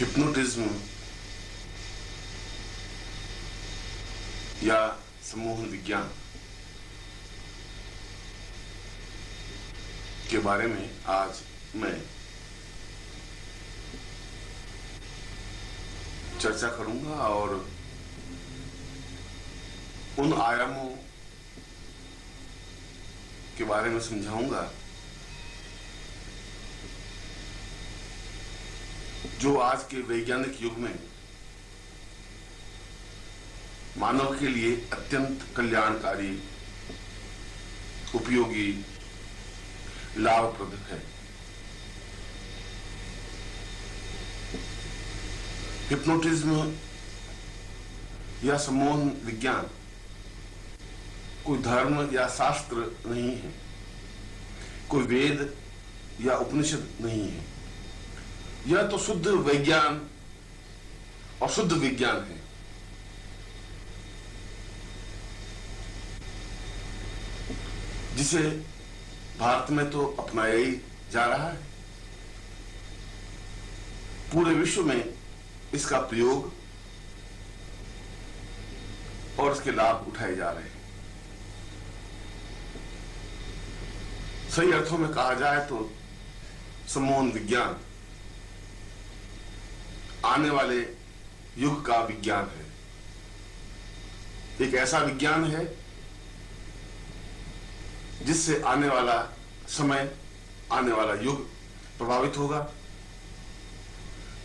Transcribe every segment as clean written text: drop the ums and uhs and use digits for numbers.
Hypnotism या सम्मोहन विज्ञान के बारे में आज मैं चर्चा करूंगा और उन आयामों के बारे में समझाऊंगा जो आज के वैज्ञानिक युग में मानव के लिए अत्यंत कल्याणकारी, उपयोगी, लाभप्रद है। हिप्नोटिज्म या सम्मोहन विज्ञान कोई धर्म या शास्त्र नहीं है, कोई वेद या उपनिषद नहीं है। यह तो शुद्ध विज्ञान और शुद्ध विज्ञान है। जिसे भारत में तो अपनाया ही जा रहा है। पूरे विश्व में इसका प्रयोग और इसके लाभ उठाए जा रहे हैं। सही अर्थों में कहा जाए तो सम्मोहन विज्ञान आने वाले युग का विज्ञान है। एक ऐसा विज्ञान है जिससे आने वाला समय, आने वाला युग प्रभावित होगा।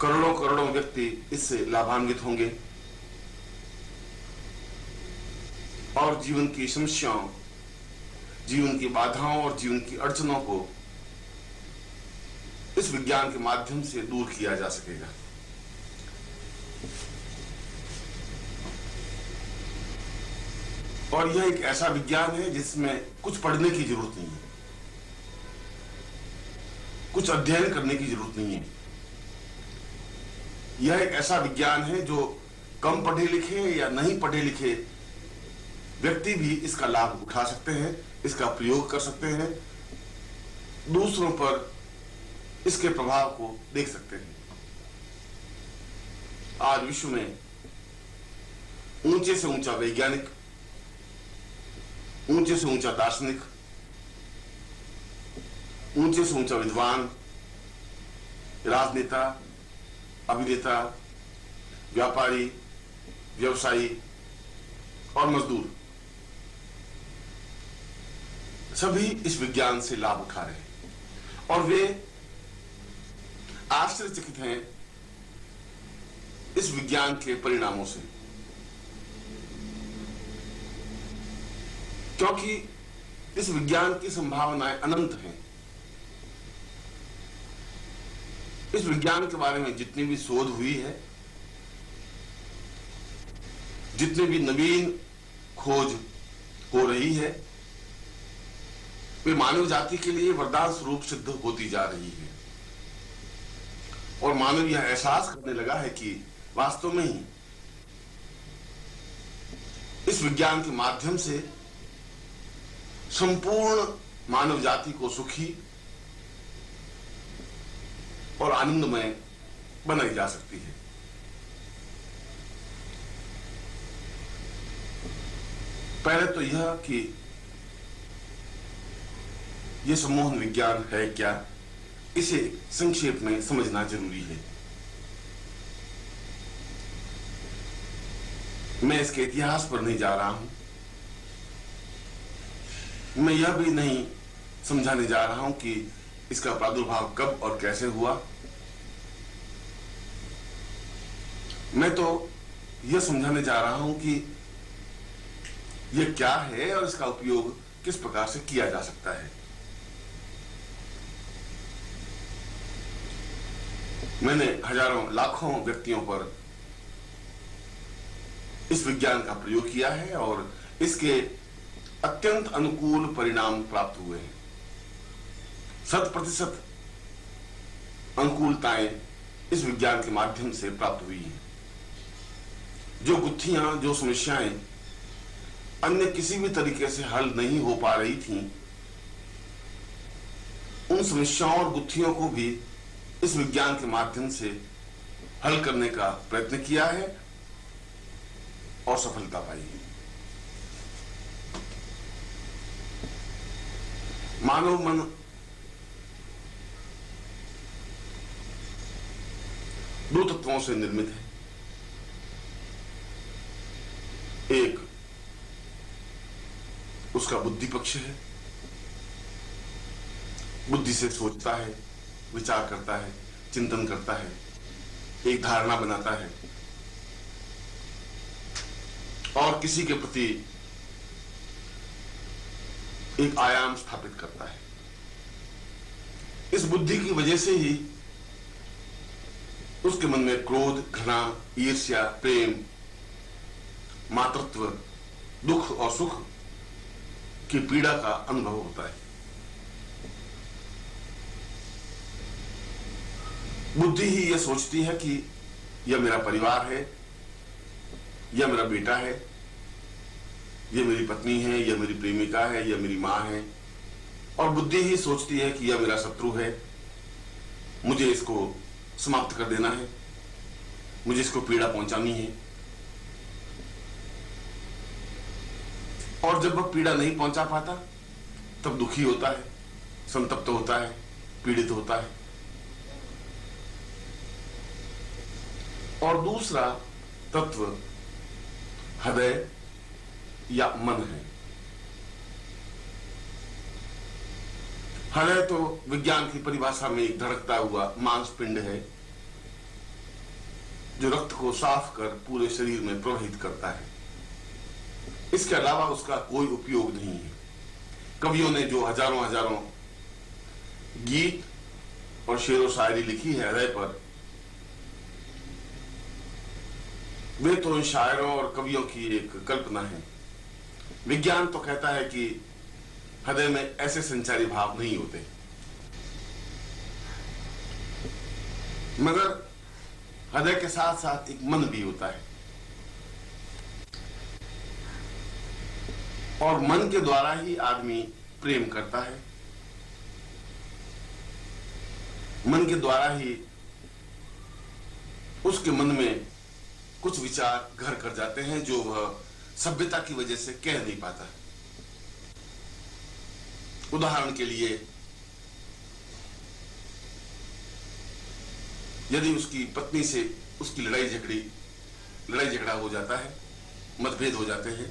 करोड़ों करोड़ों व्यक्ति इससे लाभान्वित होंगे और जीवन की समस्याओं, जीवन की बाधाओं और जीवन की अड़चनों को इस विज्ञान के माध्यम से दूर किया जा सकेगा। और यह एक ऐसा विज्ञान है जिसमें कुछ पढ़ने की जरूरत नहीं है, कुछ अध्ययन करने की जरूरत नहीं है। यह एक ऐसा विज्ञान है जो कम पढ़े लिखे या नहीं पढ़े लिखे व्यक्ति भी इसका लाभ उठा सकते हैं, इसका प्रयोग कर सकते हैं, दूसरों पर इसके प्रभाव को देख सकते हैं। आज विश्व में ऊंचे से ऊंचा वैज्ञानिक, ऊंचे से ऊंचा दार्शनिक, ऊंचे से ऊंचा विद्वान, राजनेता, अभिनेता, व्यापारी, व्यवसायी और मजदूर सभी इस विज्ञान से लाभ उठा रहे हैं और वे आश्चर्यचकित हैं इस विज्ञान के परिणामों से, क्योंकि इस विज्ञान की संभावनाएं अनंत हैं। इस विज्ञान के बारे में जितनी भी शोध हुई है, जितनी भी नवीन खोज हो रही है, वे मानव जाति के लिए वरदान स्वरूप सिद्ध होती जा रही है। और मानव यह एहसास करने लगा है कि वास्तव में ही इस विज्ञान के माध्यम से संपूर्ण मानव जाति को सुखी और आनंदमय बनाई जा सकती है। पहले तो यह कि यह सम्मोहन विज्ञान है क्या, इसे संक्षेप में समझना जरूरी है। मैं इसके इतिहास पर नहीं जा रहा हूं। मैं यह भी नहीं समझाने जा रहा हूं कि इसका प्रादुर्भाव कब और कैसे हुआ। मैं तो यह समझाने जा रहा हूं कि यह क्या है और इसका उपयोग किस प्रकार से किया जा सकता है। मैंने हजारों लाखों व्यक्तियों पर इस विज्ञान का प्रयोग किया है और इसके अत्यंत अनुकूल परिणाम प्राप्त हुए हैं। 100% अनुकूलताएं इस विज्ञान के माध्यम से प्राप्त हुई हैं। जो गुत्थियां, जो समस्याएं अन्य किसी भी तरीके से हल नहीं हो पा रही थीं, उन समस्याओं और गुत्थियों को भी इस विज्ञान के माध्यम से हल करने का प्रयत्न किया है और सफलता पाई है। मानव मन दो तत्वों से निर्मित है। एक उसका बुद्धि पक्ष है, बुद्धि से सोचता है, विचार करता है, चिंतन करता है, एक धारणा बनाता है और किसी के प्रति एक आयाम स्थापित करता है। इस बुद्धि की वजह से ही उसके मन में क्रोध, घृणा, ईर्ष्या, प्रेम, मातृत्व, दुख और सुख की पीड़ा का अनुभव होता है। बुद्धि ही यह सोचती है कि यह मेरा परिवार है, यह मेरा बेटा है, यह मेरी पत्नी है, यह मेरी प्रेमिका है, यह मेरी मां है। और बुद्धि ही सोचती है कि यह मेरा शत्रु है, मुझे इसको समाप्त कर देना है, मुझे इसको पीड़ा पहुंचानी है। और जब वह पीड़ा नहीं पहुंचा पाता तब दुखी होता है, संतप्त होता है, पीड़ित होता है। और दूसरा तत्व हृदय या मन है। हृदय तो विज्ञान की परिभाषा में एक धड़कता हुआ मांसपिंड है जो रक्त को साफ कर पूरे शरीर में प्रवाहित करता है। इसके अलावा उसका कोई उपयोग नहीं है। कवियों ने जो हजारों हजारों गीत और शेर व शायरी लिखी है हृदय पर, वे तो इन शायरों और कवियों की एक कल्पना है। विज्ञान तो कहता है कि हृदय में ऐसे संचारी भाव नहीं होते, मगर हृदय के साथ साथ एक मन भी होता है और मन के द्वारा ही आदमी प्रेम करता है। मन के द्वारा ही उसके मन में कुछ विचार घर कर जाते हैं जो वह सभ्यता की वजह से कह नहीं पाता। उदाहरण के लिए, यदि उसकी पत्नी से उसकी लड़ाई झगड़ा हो जाता है, मतभेद हो जाते हैं,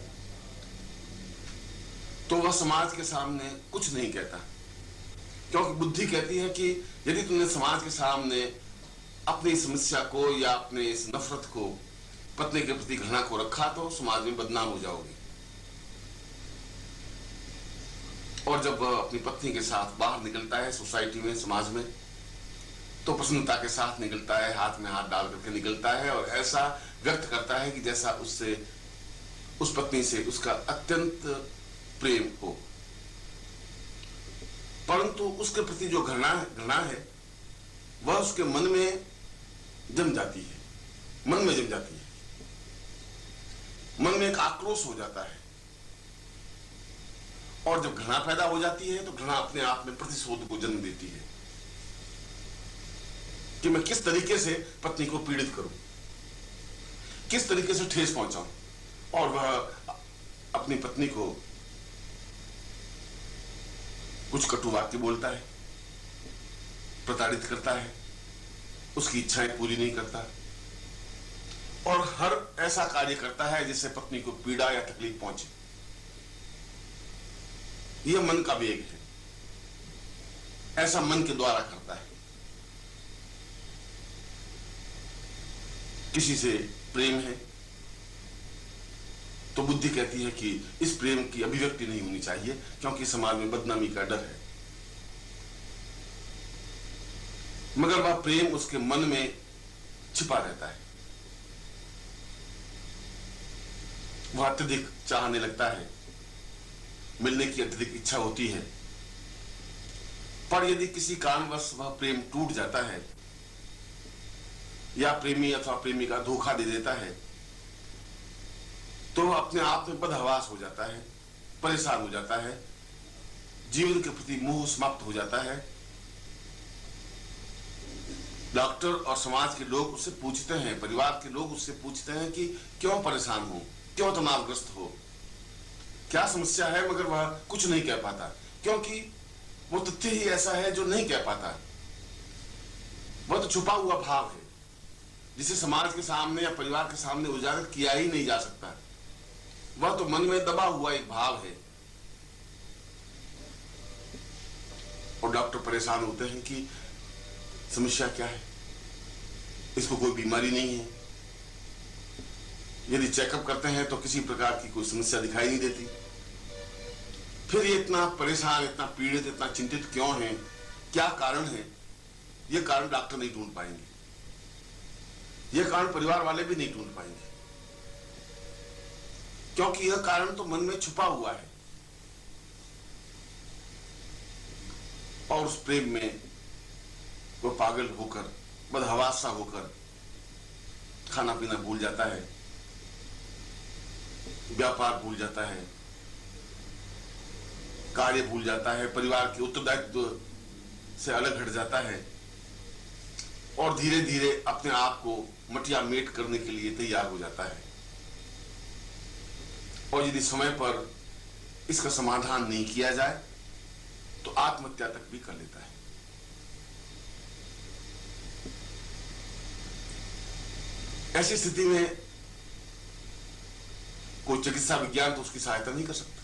तो वह समाज के सामने कुछ नहीं कहता, क्योंकि बुद्धि कहती है कि यदि तुमने समाज के सामने अपनी समस्या को या अपने इस नफरत को, पत्नी के प्रति घृणा को रखा तो समाज में बदनाम हो जाओगे। और जब वह अपनी पत्नी के साथ बाहर निकलता है सोसाइटी में, समाज में, तो प्रसन्नता के साथ निकलता है, हाथ में हाथ डाल करके निकलता है और ऐसा व्यक्त करता है कि जैसा उससे, उस पत्नी से उसका अत्यंत प्रेम हो। परंतु उसके प्रति जो घृणा है वह उसके मन में जम जाती है, मन में एक आक्रोश हो जाता है। और जब घृणा पैदा हो जाती है तो घृणा अपने आप में प्रतिशोध को जन्म देती है कि मैं किस तरीके से पत्नी को पीड़ित करूं, किस तरीके से ठेस पहुंचाऊं। और वह अपनी पत्नी को कुछ कटु वाक्य बोलता है, प्रताड़ित करता है, उसकी इच्छाएं पूरी नहीं करता और हर ऐसा कार्य करता है जिससे पत्नी को पीड़ा या तकलीफ पहुंचे। यह मन का वेग है, ऐसा मन के द्वारा करता है। किसी से प्रेम है तो बुद्धि कहती है कि इस प्रेम की अभिव्यक्ति नहीं होनी चाहिए क्योंकि समाज में बदनामी का डर है, मगर वह प्रेम उसके मन में छिपा रहता है। वह अत्यधिक चाहने लगता है, मिलने की अत्यधिक इच्छा होती है, पर यदि किसी कारणवश वह प्रेम टूट जाता है या प्रेमी अथवा प्रेमिका धोखा दे देता है तो वह अपने आप में बदहवास हो जाता है, परेशान हो जाता है, जीवन के प्रति मोह समाप्त हो जाता है, डॉक्टर और समाज के लोग उससे पूछते हैं, परिवार के लोग उससे पूछते हैं कि क्यों परेशान हो, क्यों तनावग्रस्त हो, क्या समस्या है, मगर वह कुछ नहीं कह पाता, क्योंकि वो तथ्य ही ऐसा है जो नहीं कह पाता। वह तो छुपा हुआ भाव है जिसे समाज के सामने या परिवार के सामने उजागर किया ही नहीं जा सकता। वह तो मन में दबा हुआ एक भाव है। और डॉक्टर परेशान होते हैं कि समस्या क्या है, इसको कोई बीमारी नहीं है। यदि चेकअप करते हैं तो किसी प्रकार की कोई समस्या दिखाई नहीं देती। फिर ये इतना परेशान, इतना पीड़ित, इतना चिंतित क्यों है, क्या कारण है? ये कारण डॉक्टर नहीं ढूंढ पाएंगे, ये कारण परिवार वाले भी नहीं ढूंढ पाएंगे, क्योंकि यह कारण तो मन में छुपा हुआ है। और उस प्रेम में वो पागल होकर, बदहवास सा होकर खाना पीना भूल जाता है, व्यापार भूल जाता है, कार्य भूल जाता है, परिवार के उत्तरदायित्व से अलग हट जाता है और धीरे धीरे अपने आप को मटिया मेट करने के लिए तैयार हो जाता है। और यदि समय पर इसका समाधान नहीं किया जाए तो आत्महत्या तक भी कर लेता है। ऐसी स्थिति में कोई चिकित्सा विज्ञान तो उसकी सहायता नहीं कर सकता।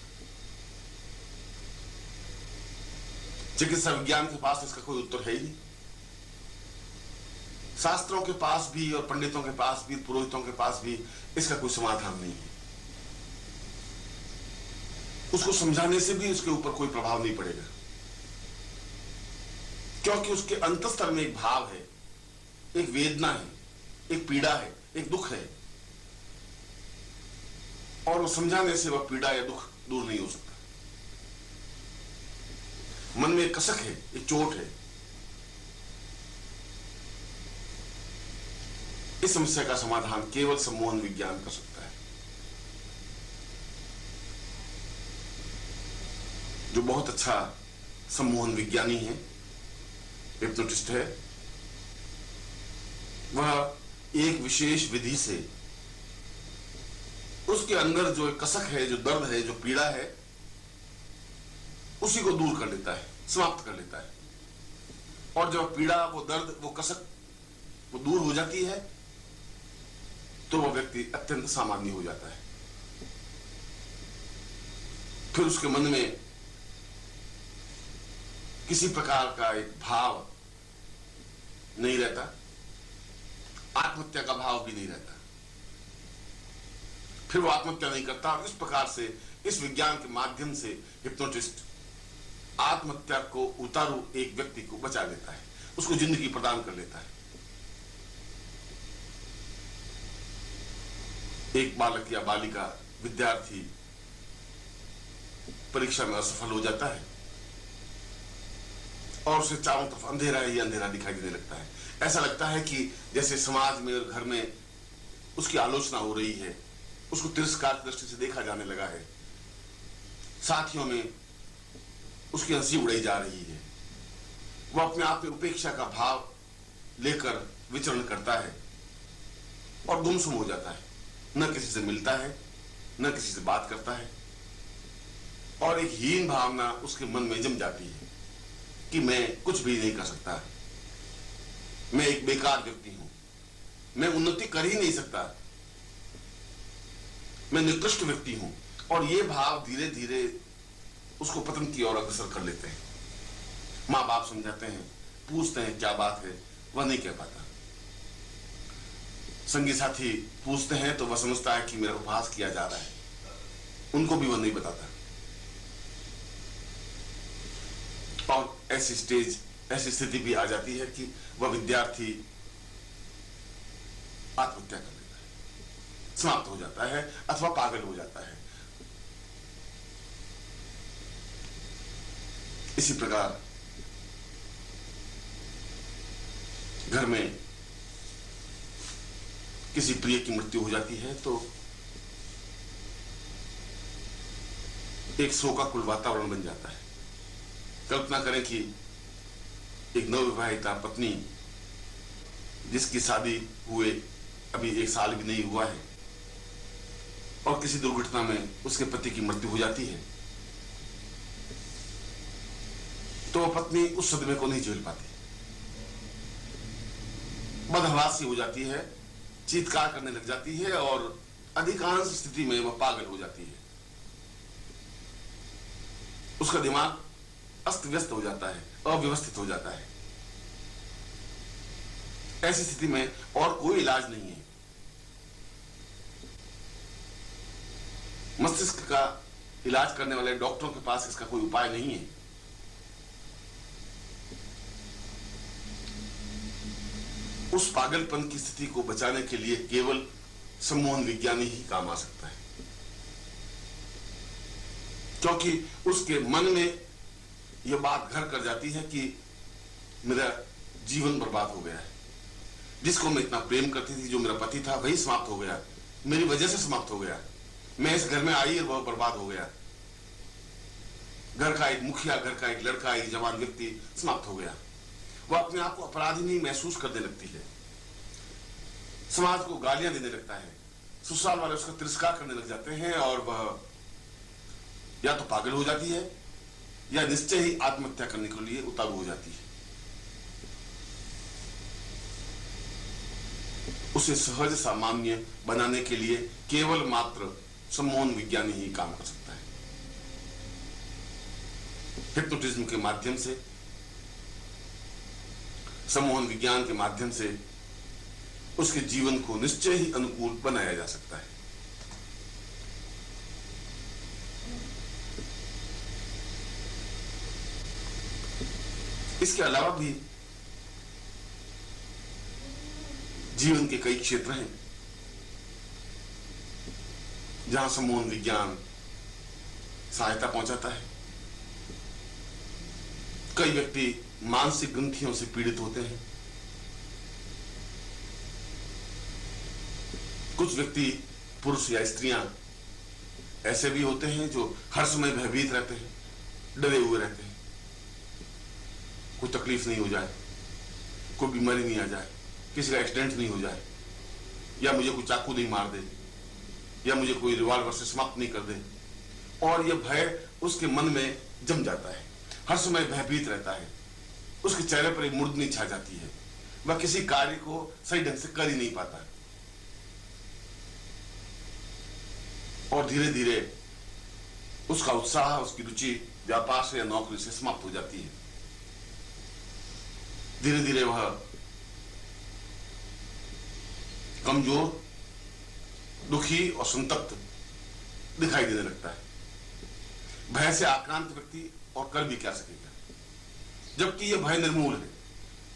चिकित्सा विज्ञान के पास इसका कोई उत्तर है ही नहीं। शास्त्रों के पास भी और पंडितों के पास भी, पुरोहितों के पास भी इसका कोई समाधान नहीं है। उसको समझाने से भी उसके ऊपर कोई प्रभाव नहीं पड़ेगा, क्योंकि उसके अंतस्तर में एक भाव है, एक वेदना है, एक पीड़ा है, एक दुख है, और वो समझाने से वह पीड़ा या दुख दूर नहीं हो सकता। मन में एक कसक है, एक चोट है। इस समस्या का समाधान केवल सम्मोहन विज्ञान कर सकता है, जो बहुत अच्छा सम्मोहन विज्ञानी है, हिप्नोटिस्ट है। वह एक विशेष विधि से उसके अंदर जो कसक है, जो दर्द है, जो पीड़ा है, उसी को दूर कर लेता है, समाप्त कर लेता है। और जब पीड़ा, वो दर्द, वो कसक वो दूर हो जाती है तो वह व्यक्ति अत्यंत सामान्य हो जाता है। फिर उसके मन में किसी प्रकार का एक भाव नहीं रहता, आत्महत्या का भाव भी नहीं रहता। फिर वो आत्महत्या नहीं करता। और इस प्रकार से, इस विज्ञान के माध्यम से हिप्नोटिस्ट आत्महत्या को उतारू एक व्यक्ति को बचा लेता है, उसको जिंदगी प्रदान कर लेता है। एक बालक या बालिका, विद्यार्थी परीक्षा में असफल हो जाता है और उसे चारों तरफ अंधेरा ही अंधेरा दिखाई देने लगता है। ऐसा लगता है कि जैसे समाज में और घर में उसकी आलोचना हो रही है, उसको तिरस्कार की दृष्टि से देखा जाने लगा है, साथियों में उसकी हंसी उड़ाई जा रही है। वह अपने आप में उपेक्षा का भाव लेकर विचरण करता है और गुमसुम हो जाता है, न किसी से मिलता है, न किसी से बात करता है, और एक हीन भावना उसके मन में जम जाती है कि मैं कुछ भी नहीं कर सकता, मैं एक बेकार व्यक्ति हूं, मैं उन्नति कर ही नहीं सकता, मैं निकृष्ट व्यक्ति हूं। और ये भाव धीरे धीरे उसको पतन की ओर अग्रसर कर लेते हैं। माँ बाप समझाते हैं, पूछते हैं क्या बात है, वह नहीं कह पाता। संगी साथी पूछते हैं तो वह समझता है कि मेरा उपहास किया जा रहा है, उनको भी वह नहीं बताता। और ऐसी स्थिति भी आ जाती है कि वह विद्यार्थी आत्महत्या कर लेता है, समाप्त हो जाता है अथवा पागल हो जाता है। इसी प्रकार घर में किसी प्रिय की मृत्यु हो जाती है तो एक शोकाकुल वातावरण बन जाता है। कल्पना करें कि एक नवविवाहिता पत्नी जिसकी शादी हुए अभी 1 साल भी नहीं हुआ है और किसी दुर्घटना में उसके पति की मृत्यु हो जाती है, तो वह पत्नी उस सदमे को नहीं झेल पाती, बदहवासी हो जाती है, चीत्कार करने लग जाती है और अधिकांश स्थिति में वह पागल हो जाती है। उसका दिमाग अस्त व्यस्त हो जाता है, अव्यवस्थित हो जाता है। ऐसी स्थिति में और कोई इलाज नहीं है। मस्तिष्क का इलाज करने वाले डॉक्टरों के पास इसका कोई उपाय नहीं है। उस पागलपन की स्थिति को बचाने के लिए केवल सम्मोहन विज्ञान ही काम आ सकता है, क्योंकि उसके मन में यह बात घर कर जाती है कि मेरा जीवन बर्बाद हो गया है, जिसको मैं इतना प्रेम करती थी, जो मेरा पति था, वही समाप्त हो गया, मेरी वजह से समाप्त हो गया। मैं इस घर में आई और वह बर्बाद हो गया। घर का एक मुखिया, घर का एक लड़का, एक जवान व्यक्ति समाप्त हो गया। वह अपने आप को अपराधी नहीं महसूस करने लगती है, समाज को गालियां देने लगता है, ससुराल वाले उसका तिरस्कार करने लग जाते हैं और वह या तो पागल हो जाती है या निश्चय ही आत्महत्या करने के लिए उतारू हो जाती है। उसे सहज सामान्य बनाने के लिए केवल मात्र सम्मोहन विज्ञान ही काम कर सकता है। हिप्नोटिज्म के माध्यम से, सम्मोहन विज्ञान के माध्यम से उसके जीवन को निश्चय ही अनुकूल बनाया जा सकता है। इसके अलावा भी जीवन के कई क्षेत्र हैं जहां सम्मोहन विज्ञान सहायता पहुंचाता है। कई व्यक्ति मानसिक ग्रंथियों से पीड़ित होते हैं। कुछ व्यक्ति, पुरुष या स्त्रियां ऐसे भी होते हैं जो हर समय भयभीत रहते हैं, डरे हुए रहते हैं, कोई तकलीफ नहीं हो जाए, कोई बीमारी नहीं आ जाए, किसी का एक्सीडेंट नहीं हो जाए, या मुझे कोई चाकू नहीं मार दे, या मुझे कोई रिवॉल्वर से समाप्त नहीं कर दे। और यह भय उसके मन में जम जाता है, हर समय भयभीत रहता है, उसके चेहरे पर एक मुर्दनी छा जाती है, वह किसी कार्य को सही ढंग से कर ही नहीं पाता और धीरे धीरे उसका उत्साह, उसकी रुचि व्यापार से या नौकरी से समाप्त हो जाती है। धीरे धीरे वह कमजोर, दुखी और संतप्त दिखाई देने लगता है। भय से आक्रांत व्यक्ति और कर भी क्या सकेगा, जबकि यह भय निर्मूल है,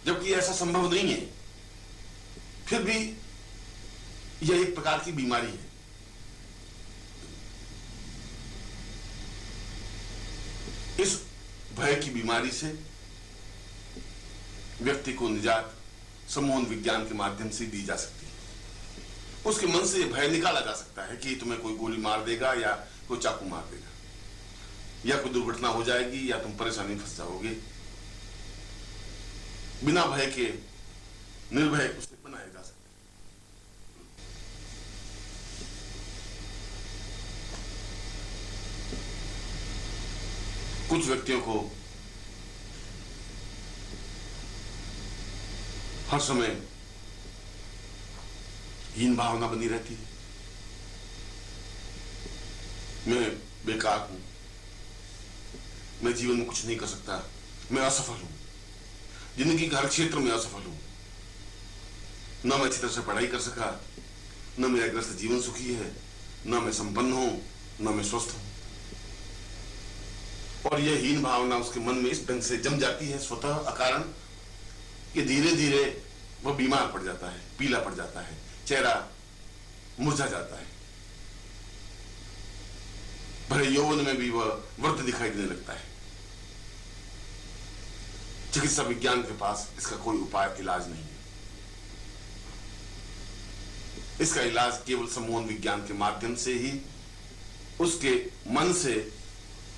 जबकि ऐसा संभव नहीं है, फिर भी यह एक प्रकार की बीमारी है। इस भय की बीमारी से व्यक्ति को निजात सम्मोहन विज्ञान के माध्यम से दी जा सकती है। उसके मन से भय निकाला जा सकता है कि तुम्हें कोई गोली मार देगा या कोई चाकू मार देगा या कोई दुर्घटना हो जाएगी या तुम परेशानी में फंस जाओगे। बिना भय के निर्भय उसे बनाया जा सकता है। कुछ व्यक्तियों को हर समय हीन भावना बनी रहती है, मैं बेकार हूं, मैं जीवन में कुछ नहीं कर सकता, मैं असफल हूं, जिंदगी के हर क्षेत्र में असफल हूं, न मैं अच्छी तरह से पढ़ाई कर सका, न मेरा ग्रस्त जीवन सुखी है, न मैं संपन्न हूं, न मैं स्वस्थ हूं। और यह हीन भावना उसके मन में इस ढंग से जम जाती है स्वतः अकारण कि धीरे धीरे वह बीमार पड़ जाता है, पीला पड़ जाता है, चेहरा मुरझा जाता है, भले यौवन में भी वह वृद्ध दिखाई देने लगता है। चिकित्सा विज्ञान के पास इसका कोई उपाय, इलाज नहीं है। इसका इलाज केवल सम्मोहन विज्ञान के माध्यम से ही उसके मन से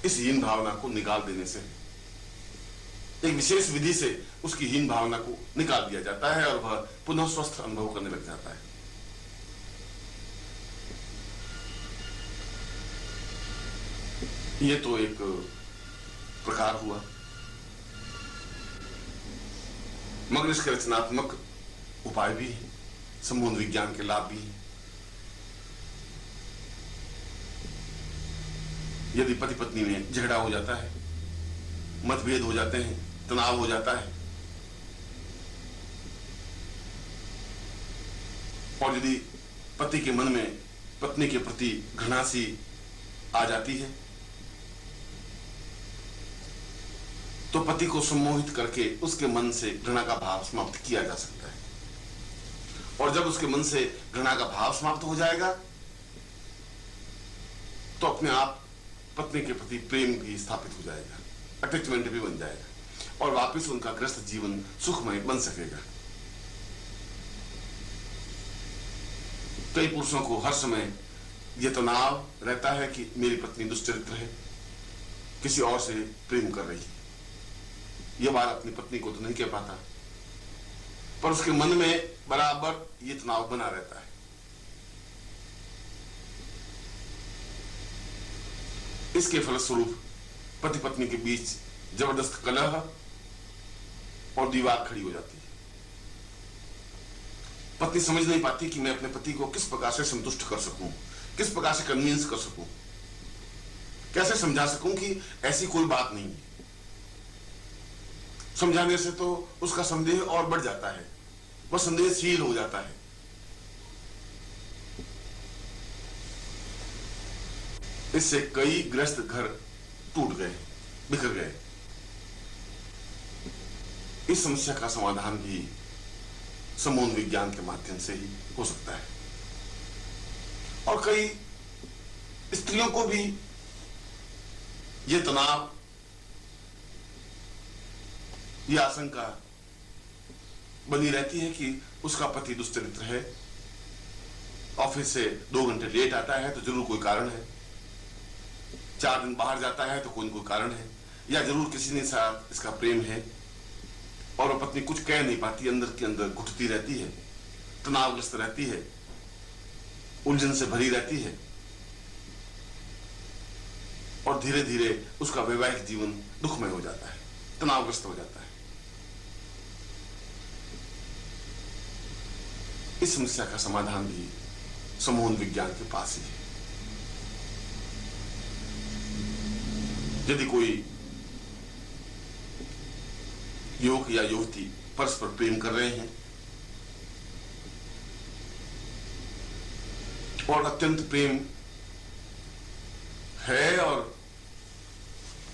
इस हीन भावना को निकाल देने से है। एक विशेष विधि से उसकी हीन भावना को निकाल दिया जाता है और वह पुनः स्वस्थ अनुभव करने लग जाता है। यह तो एक प्रकार हुआ, मगर इसके रचनात्मक उपाय भी है, संबंध विज्ञान के लाभ भी हैं। यदि पति पत्नी में झगड़ा हो जाता है, मतभेद हो जाते हैं, तनाव हो जाता है, और यदि पति के मन में पत्नी के प्रति घृणा सी आ जाती है, तो पति को सम्मोहित करके उसके मन से घृणा का भाव समाप्त किया जा सकता है। और जब उसके मन से घृणा का भाव समाप्त हो जाएगा तो अपने आप पत्नी के प्रति प्रेम भी स्थापित हो जाएगा, अटैचमेंट भी बन जाएगा और वापस उनका ग्रस्त जीवन सुखमय बन सकेगा। कई पुरुषों को हर समय यह तनाव रहता है कि मेरी पत्नी दुष्चरित्र है, किसी और से प्रेम कर रही है। यह बात अपनी पत्नी को तो नहीं कह पाता, पर उसके मन में बराबर यह तनाव बना रहता है। इसके फलस्वरूप पति पत्नी के बीच जबरदस्त कलह और दीवार खड़ी हो जाती है। पत्नी समझ नहीं पाती कि मैं अपने पति को किस प्रकार से संतुष्ट कर सकूं, किस प्रकार से कन्विंस कर सकूं, कैसे समझा सकूं कि ऐसी कोई बात नहीं है। समझाने से तो उसका संदेह और बढ़ जाता है, वह संदेहशील हो जाता है। इससे कई ग्रस्त घर टूट गए, बिखर गए। इस समस्या का समाधान भी संबंध विज्ञान के माध्यम से ही हो सकता है। और कई स्त्रियों को भी यह तनाव, यह आशंका बनी रहती है कि उसका पति दुष्चरित्र है, ऑफिस से 2 घंटे लेट आता है तो जरूर कोई कारण है, 4 दिन बाहर जाता है तो कोई न कोई कारण है, या जरूर किसी ने साथ इसका प्रेम है। और वह पत्नी कुछ कह नहीं पाती, अंदर के अंदर घुटती रहती है, तनावग्रस्त रहती है, उलझन से भरी रहती है और धीरे धीरे उसका वैवाहिक जीवन दुखमय हो जाता है, तनावग्रस्त हो जाता है। इस समस्या का समाधान भी संबंध विज्ञान के पास ही है। यदि कोई युवक या युवती परस्पर प्रेम कर रहे हैं और अत्यंत प्रेम है और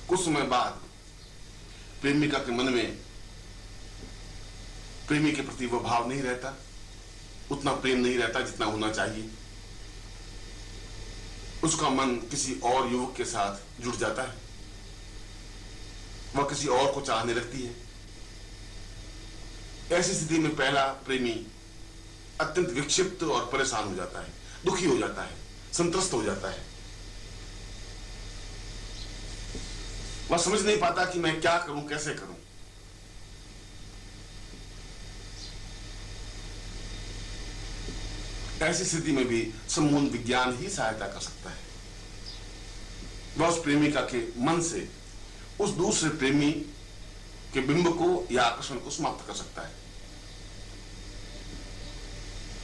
कुछ समय बाद प्रेमिका के मन में प्रेमी के प्रति वह भाव नहीं रहता, उतना प्रेम नहीं रहता जितना होना चाहिए, उसका मन किसी और युवक के साथ जुड़ जाता है, वह किसी और को चाहने लगती है। ऐसी स्थिति में पहला प्रेमी अत्यंत विक्षिप्त और परेशान हो जाता है, दुखी हो जाता है, संत्रस्त हो जाता है। वह समझ नहीं पाता कि मैं क्या करूं, कैसे करूं। ऐसी स्थिति में भी संबंध विज्ञान ही सहायता कर सकता है। वह उस प्रेमिका के मन से उस दूसरे प्रेमी के बिंब को या आकर्षण को समाप्त कर सकता है।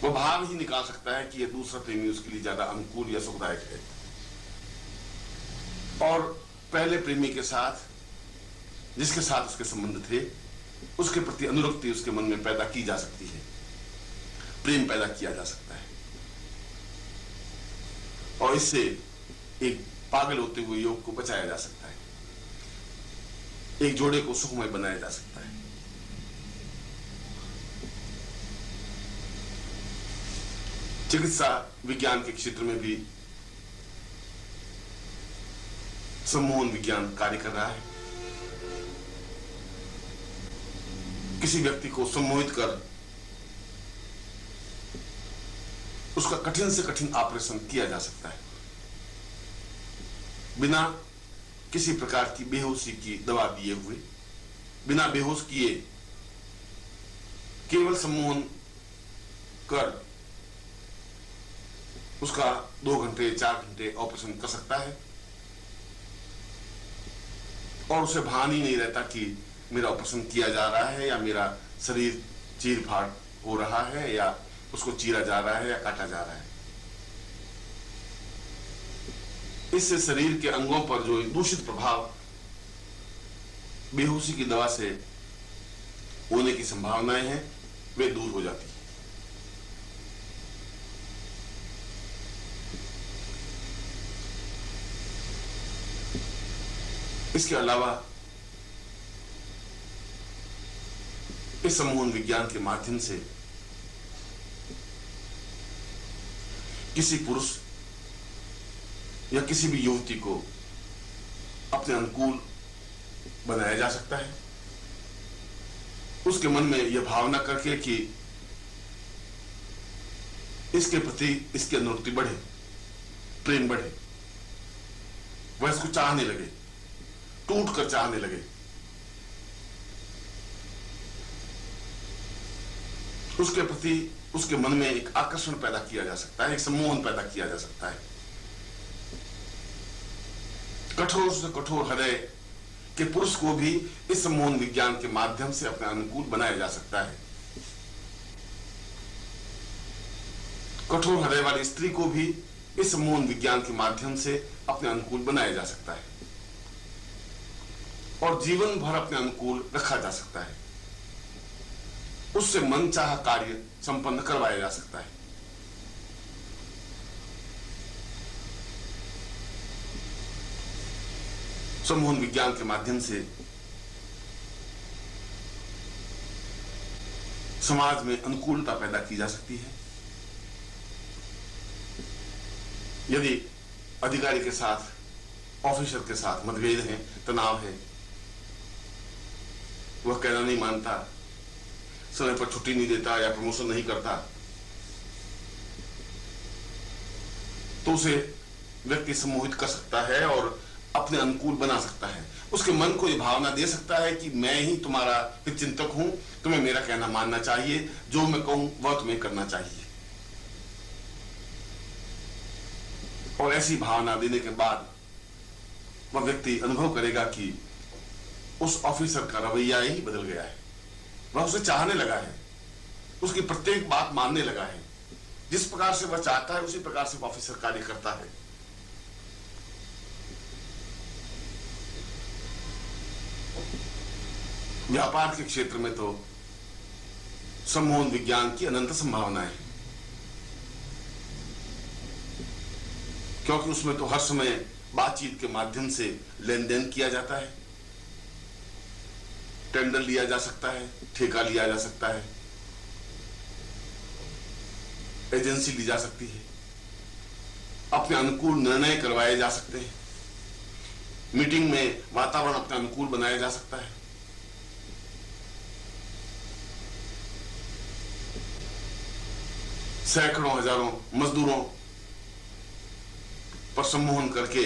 वह भाव ही निकाल सकता है कि यह दूसरा प्रेमी उसके लिए ज्यादा अनुकूल या सुखदायक है। और पहले प्रेमी के साथ, जिसके साथ उसके संबंध थे, उसके प्रति अनुरक्ति उसके मन में पैदा की जा सकती है, प्रेम पैदा किया जा सकता है और इससे एक पागल होते हुए योग को बचाया जा सकता है, एक जोड़े को सुखमय बनाया जा सकता है। चिकित्सा विज्ञान के क्षेत्र में भी संबंध विज्ञान कार्य कर रहा है। किसी व्यक्ति को सम्मोहित कर उसका कठिन से कठिन ऑपरेशन किया जा सकता है, बिना किसी प्रकार की बेहोशी की दवा दिए हुए, बिना बेहोश किए केवल सम्मोहन कर उसका 2 घंटे 4 घंटे ऑपरेशन कर सकता है और उसे भान ही नहीं रहता कि मेरा ऑपरेशन किया जा रहा है या मेरा शरीर चीर फाड़ हो रहा है या उसको चीरा जा रहा है या काटा जा रहा है। इससे शरीर के अंगों पर जो दूषित प्रभाव बेहोशी की दवा से होने की संभावनाएं हैं वे दूर हो जाती है। इसके अलावा इस सम्मोहन विज्ञान के माध्यम से किसी पुरुष या किसी भी युवती को अपने अनुकूल बनाया जा सकता है, उसके मन में यह भावना करके कि इसके प्रति इसकी अनुरक्ति बढ़े, प्रेम बढ़े, वह इसको चाहने लगे, टूट कर चाहने लगे। उसके प्रति उसके मन में एक आकर्षण पैदा किया जा सकता है, एक सम्मोहन पैदा किया जा सकता है। कठोर से कठोर हृदय के पुरुष को भी इस सम्मोहन विज्ञान के माध्यम से अपने अनुकूल बनाया जा सकता है। कठोर हृदय वाली स्त्री को भी इस सम्मोहन विज्ञान के माध्यम से अपने अनुकूल बनाया जा सकता है और जीवन भर अपने अनुकूल रखा जा सकता है। उससे मनचाहा कार्य संपन्न करवाया जा सकता है। सम्मोहन विज्ञान के माध्यम से समाज में अनुकूलता पैदा की जा सकती है। यदि अधिकारी के साथ, ऑफिसर के साथ मतभेद है, तनाव है, वह कहना नहीं मानता, समय पर छुट्टी नहीं देता या प्रमोशन नहीं करता, तो उसे व्यक्ति सम्मोहित कर सकता है और अपने अनुकूल बना सकता है। उसके मन को यह भावना दे सकता है कि मैं ही तुम्हारा हितचिंतक हूं, तुम्हें मेरा कहना मानना चाहिए, जो मैं कहूं वह तुम्हें करना चाहिए। और ऐसी भावना देने के बाद वह व्यक्ति अनुभव करेगा कि उस ऑफिसर का रवैया ही बदल गया है, वह उसे चाहने लगा है, उसकी प्रत्येक बात मानने लगा है। जिस प्रकार से वह चाहता है उसी प्रकार से ऑफिसर कार्य करता है। व्यापार के क्षेत्र में तो सम्मोहन विज्ञान की अनंत संभावनाएं हैं, क्योंकि उसमें तो हर समय बातचीत के माध्यम से लेन देन किया जाता है। टेंडर लिया जा सकता है, ठेका लिया जा सकता है, एजेंसी ली जा सकती है, अपने अनुकूल निर्णय करवाए जा सकते हैं, मीटिंग में वातावरण अपने अनुकूल बनाया जा सकता है। सैकड़ों हजारों मजदूरों पर सम्मोहन करके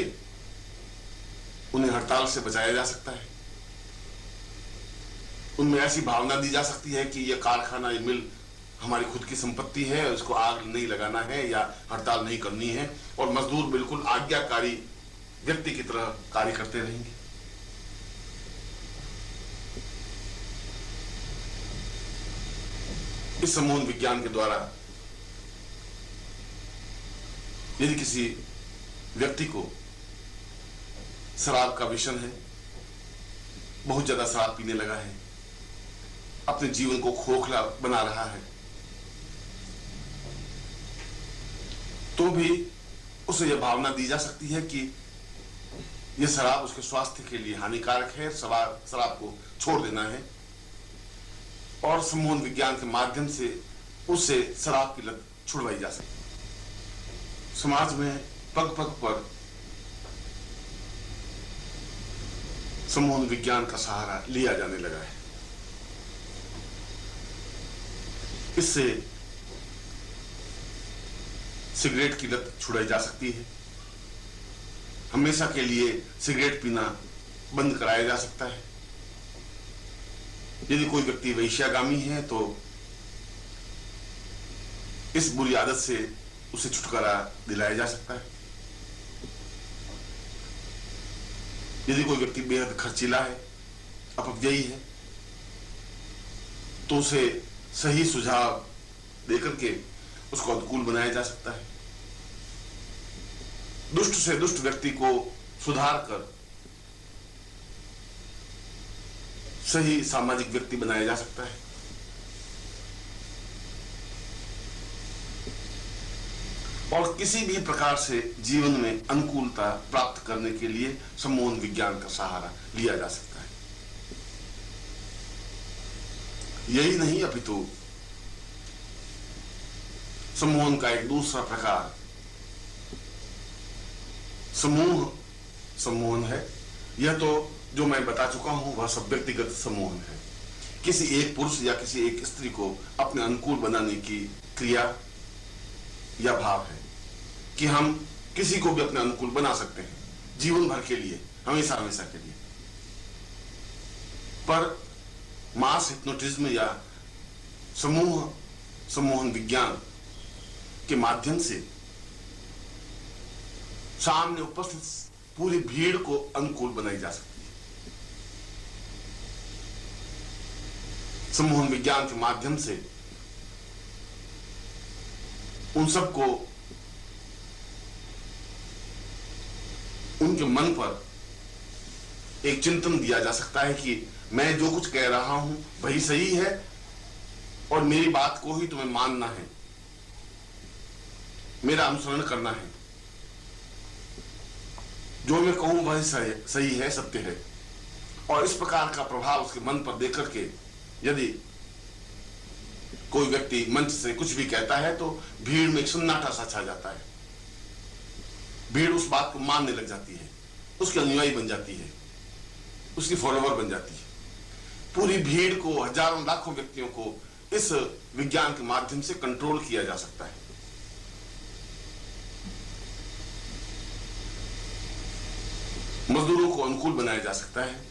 उन्हें हड़ताल से बचाया जा सकता है। उनमें ऐसी भावना दी जा सकती है कि यह कारखाना, यह मिल हमारी खुद की संपत्ति है, इसको आग नहीं लगाना है या हड़ताल नहीं करनी है, और मजदूर बिल्कुल आज्ञाकारी व्यक्ति की तरह कार्य करते रहेंगे। इस सम्मोहन विज्ञान के द्वारा यदि किसी व्यक्ति को शराब का व्यसन है, बहुत ज्यादा शराब पीने लगा है, अपने जीवन को खोखला बना रहा है, तो भी उसे यह भावना दी जा सकती है कि यह शराब उसके स्वास्थ्य के लिए हानिकारक है, शराब को छोड़ देना है, और सम्मोहन विज्ञान के माध्यम से उससे शराब की लत छुड़वाई जा सकती है। समाज में पग पग पर सम्मोहन विज्ञान का सहारा लिया जाने लगा है। इससे सिगरेट की लत छुड़ाई जा सकती है, हमेशा के लिए सिगरेट पीना बंद कराया जा सकता है, यदि कोई व्यक्ति वैश्यागामी है तो इस बुरी आदत से उसे छुटकारा दिलाया जा सकता है। यदि कोई व्यक्ति बेहद खर्चीला है, अपव्ययी है, तो उसे सही सुझाव देकर के उसको अनुकूल बनाया जा सकता है। दुष्ट से दुष्ट व्यक्ति को सुधार कर सही सामाजिक व्यक्ति बनाया जा सकता है। और किसी भी प्रकार से जीवन में अनुकूलता प्राप्त करने के लिए सम्मोहन विज्ञान का सहारा लिया जा सकता है। यही नहीं, अपितु सम्मोहन का एक दूसरा प्रकार समूह सम्मोहन है। यह तो जो मैं बता चुका हूं वह सब व्यक्तिगत सम्मोहन है। किसी एक पुरुष या किसी एक स्त्री को अपने अनुकूल बनाने की क्रिया या भाव है कि हम किसी को भी अपने अनुकूल बना सकते हैं जीवन भर के लिए, हमेशा हमेशा के लिए। पर मास हिप्नोटिज्म या समूह सम्मोहन विज्ञान के माध्यम से सामने उपस्थित पूरी भीड़ को अनुकूल बनाई जा सकती है। सम्मोहन विज्ञान के माध्यम से उन सबको उनके मन पर एक चिंतन दिया जा सकता है कि मैं जो कुछ कह रहा हूं वही सही है और मेरी बात को ही तुम्हें मानना है, मेरा अनुसरण करना है। जो मैं कहूं वह सही है, सत्य है। और इस प्रकार का प्रभाव उसके मन पर देकर के यदि कोई व्यक्ति मंच से कुछ भी कहता है तो भीड़ में एक सन्नाटा सा छा जाता है। भीड़ उस बात को मानने लग जाती है, उसकी अनुयायी बन जाती है, उसकी फॉलोवर बन जाती है। पूरी भीड़ को, हजारों लाखों व्यक्तियों को इस विज्ञान के माध्यम से कंट्रोल किया जा सकता है। मजदूरों को अनुकूल बनाया जा सकता है,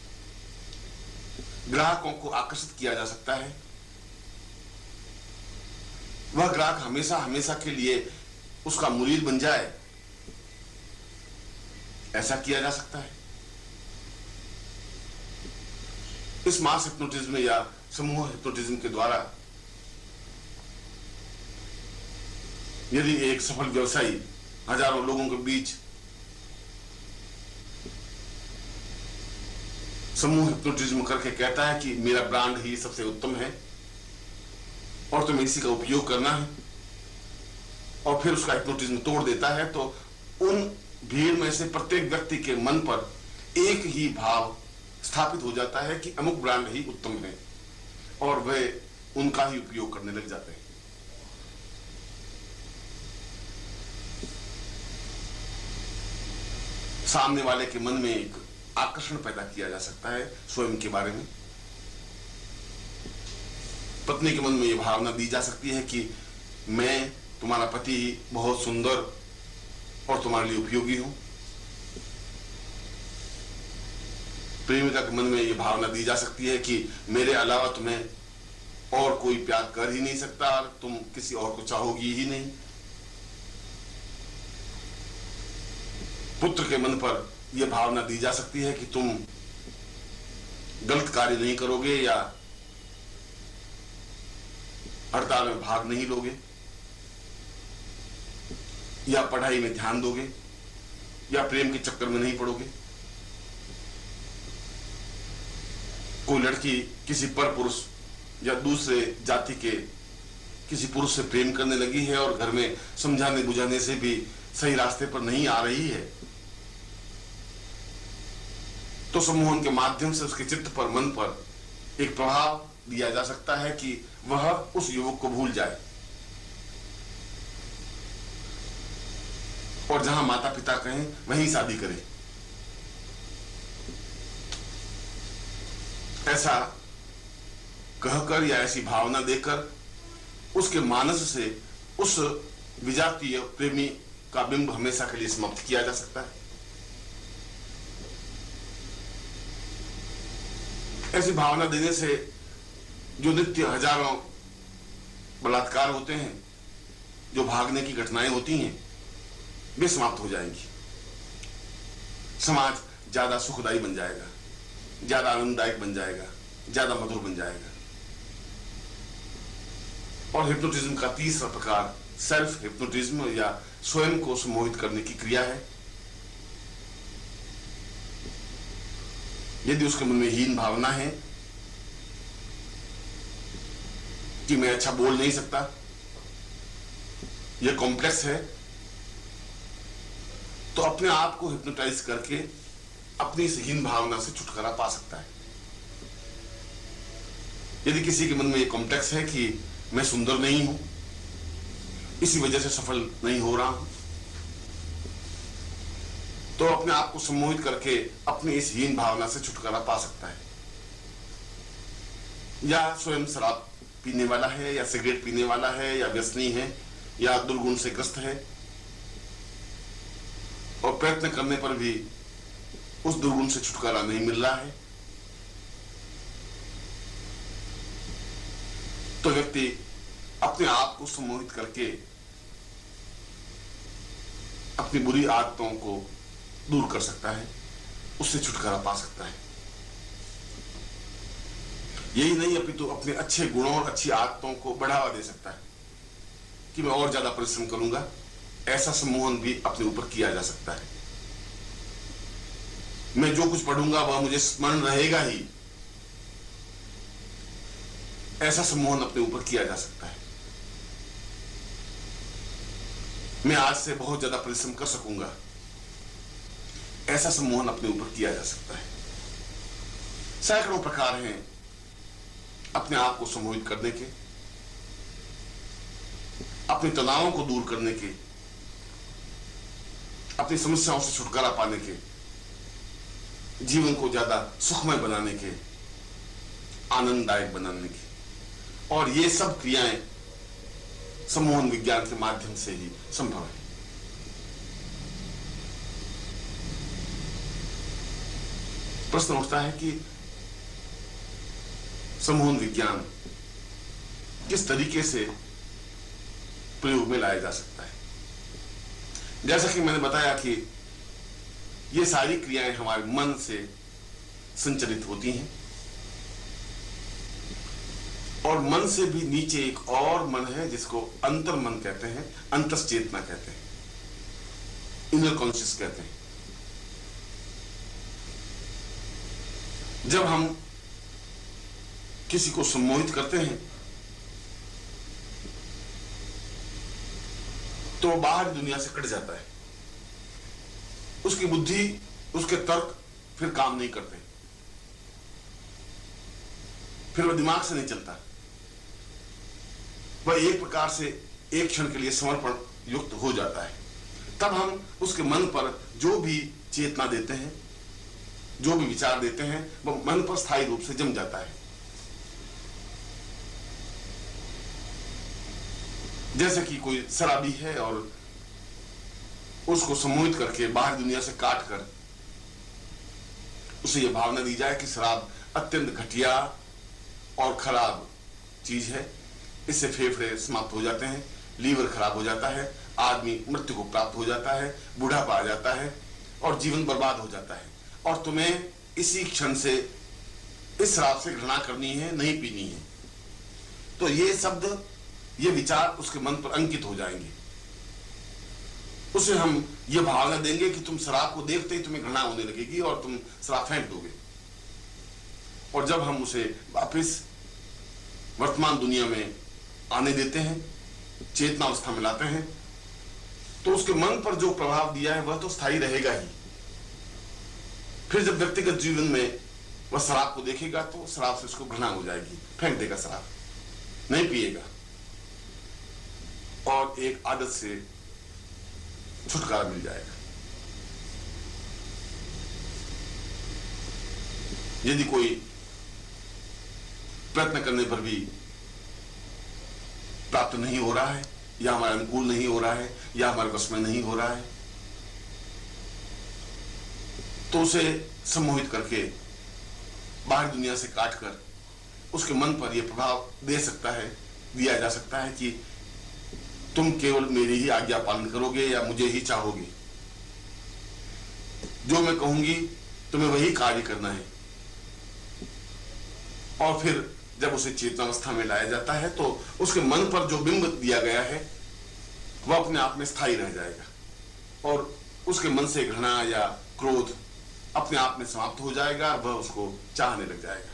ग्राहकों को आकर्षित किया जा सकता है। वह ग्राहक हमेशा हमेशा के लिए उसका मुरीद बन जाए, ऐसा किया जा सकता है। इस मास हिप्नोटिज्म या समूह हिप्नोटिज्म के द्वारा यदि एक सफल व्यवसायी हजारों लोगों के बीच समूह हिप्नोटिज्म करके कहता है कि मेरा ब्रांड ही सबसे उत्तम है और तुम्हें इसी का उपयोग करना है, और फिर उसका हिप्नोटिज्म तोड़ देता है, तो उन भीड़ में से प्रत्येक व्यक्ति के मन पर एक ही भाव स्थापित हो जाता है कि अमुक ब्रांड ही उत्तम है और वे उनका ही उपयोग करने लग जाते हैं। सामने वाले के मन में एक आकर्षण पैदा किया जा सकता है स्वयं के बारे में। पत्नी के मन में यह भावना दी जा सकती है कि मैं तुम्हारा पति बहुत सुंदर और तुम्हारे लिए उपयोगी हूं। प्रेमिका के मन में यह भावना दी जा सकती है कि मेरे अलावा तुम्हें और कोई प्यार कर ही नहीं सकता और तुम किसी और को चाहोगी ही नहीं। पुत्र के मन पर यह भावना दी जा सकती है कि तुम गलत कार्य नहीं करोगे या हड़ताल में भाग नहीं लोगे या पढ़ाई में ध्यान दोगे या प्रेम के चक्कर में नहीं पड़ोगे। कोई लड़की किसी पर पुरुष या दूसरे जाति के किसी पुरुष से प्रेम करने लगी है और घर में समझाने बुझाने से भी सही रास्ते पर नहीं आ रही है, तो सम्मोहन के माध्यम से उसके चित्त पर, मन पर एक प्रभाव दिया जा सकता है कि वह उस युवक को भूल जाए और जहां माता पिता कहें वहीं शादी करे। ऐसा कहकर या ऐसी भावना देकर उसके मानस से उस विजातीय प्रेमी का बिंब हमेशा के लिए समाप्त किया जा सकता है। ऐसी भावना देने से जो नित्य हजारों बलात्कार होते हैं, जो भागने की घटनाएं होती हैं, वे समाप्त हो जाएंगी। समाज ज्यादा सुखदायी बन जाएगा, ज्यादा आनंददायक बन जाएगा, ज्यादा मधुर बन जाएगा। और हिप्नोटिज्म का तीसरा प्रकार सेल्फ हिप्नोटिज्म या स्वयं को सम्मोहित करने की क्रिया है। यदि उसके मन में हीन भावना है कि मैं अच्छा बोल नहीं सकता, यह कॉम्प्लेक्स है, तो अपने आप को हिप्नोटाइज करके अपनी इस हीन भावना से छुटकारा पा सकता है। यदि किसी के मन में यह कॉम्प्लेक्स है कि मैं सुंदर नहीं हूं, इसी वजह से सफल नहीं हो रहा हूं, तो अपने आप को सम्मोहित करके अपनी इस हीन भावना से छुटकारा पा सकता है। या स्वयं शराब पीने वाला है, या सिगरेट पीने वाला है, या व्यसनी है, या दुर्गुण से ग्रस्त है, और प्रयत्न करने पर भी उस दुर्गुण से छुटकारा नहीं मिल रहा है, तो व्यक्ति अपने आप को सम्मोहित करके अपनी बुरी आदतों को दूर कर सकता है, उससे छुटकारा पा सकता है। यही नहीं, अपितु अपने अच्छे गुणों और अच्छी आदतों को बढ़ावा दे सकता है कि मैं और ज्यादा परिश्रम करूंगा। ऐसा सम्मोहन भी अपने ऊपर किया जा सकता है। मैं जो कुछ पढ़ूंगा वह मुझे स्मरण रहेगा ही, ऐसा सम्मोहन अपने ऊपर किया जा सकता है। मैं आज से बहुत ज्यादा परिश्रम कर सकूंगा, ऐसा सम्मोहन अपने ऊपर किया जा सकता है। सैकड़ों प्रकार हैं अपने आप को सम्मोहित करने के, अपने तनावों को दूर करने के, अपनी समस्याओं से छुटकारा पाने के, जीवन को ज्यादा सुखमय बनाने के, आनंददायक बनाने के। और ये सब क्रियाएं सम्मोहन विज्ञान के माध्यम से ही संभव है। प्रश्न उठता है कि सम्मोहन विज्ञान किस तरीके से प्रयोग में लाया जा सकता है। जैसा कि मैंने बताया कि ये सारी क्रियाएं हमारे मन से संचालित होती हैं, और मन से भी नीचे एक और मन है जिसको अंतर मन कहते हैं, अंतश्चेतना कहते हैं, इनर कॉन्शियस कहते हैं। जब हम किसी को सम्मोहित करते हैं तो बाहरी दुनिया से कट जाता है, उसकी बुद्धि, उसके तर्क फिर काम नहीं करते, फिर वह दिमाग से नहीं चलता, वह एक प्रकार से एक क्षण के लिए समर्पण युक्त हो जाता है। तब हम उसके मन पर जो भी चेतना देते हैं, जो भी विचार देते हैं, वह मन पर स्थायी रूप से जम जाता है। जैसे कि कोई शराबी है और उसको सम्मोहित करके बाहरी दुनिया से काट कर उसे यह भावना दी जाए कि शराब अत्यंत घटिया और खराब चीज है, इससे फेफड़े समाप्त हो जाते हैं, लीवर खराब हो जाता है, आदमी मृत्यु को प्राप्त हो जाता है, बुढ़ापा आ जाता है और जीवन बर्बाद हो जाता है, और तुम्हें इसी क्षण से इस शराब से घृणा करनी है, नहीं पीनी है। तो ये शब्द, ये विचार उसके मन पर अंकित हो जाएंगे। उसे हम ये भावना देंगे कि तुम शराब को देखते ही तुम्हें घृणा होने लगेगी और तुम शराब फेंक दोगे। और जब हम उसे वापस वर्तमान दुनिया में आने देते हैं, चेतना अवस्था में लाते हैं, तो उसके मन पर जो प्रभाव दिया है वह तो स्थायी रहेगा ही। फिर जब व्यक्तिगत जीवन में वह शराब को देखेगा तो शराब से उसको घृणा हो जाएगी, फेंक देगा शराब, नहीं पिएगा और एक आदत से छुटकारा मिल जाएगा। यदि कोई प्रयत्न करने पर भी प्राप्त नहीं हो रहा है, या हमारे अनुकूल नहीं हो रहा है, या हमारे बस में नहीं हो रहा है, तो उसे सम्मोहित करके बाहर दुनिया से काटकर उसके मन पर यह प्रभाव दिया जा सकता है कि तुम केवल मेरी ही आज्ञा पालन करोगे या मुझे ही चाहोगे। जो मैं कहूंगी तुम्हें वही कार्य करना है। और फिर जब उसे चेतनावस्था में लाया जाता है तो उसके मन पर जो बिंब दिया गया है वह अपने आप में स्थायी रह जाएगा और उसके मन से घृणा या क्रोध अपने आप में समाप्त हो जाएगा और वह उसको चाहने लग जाएगा,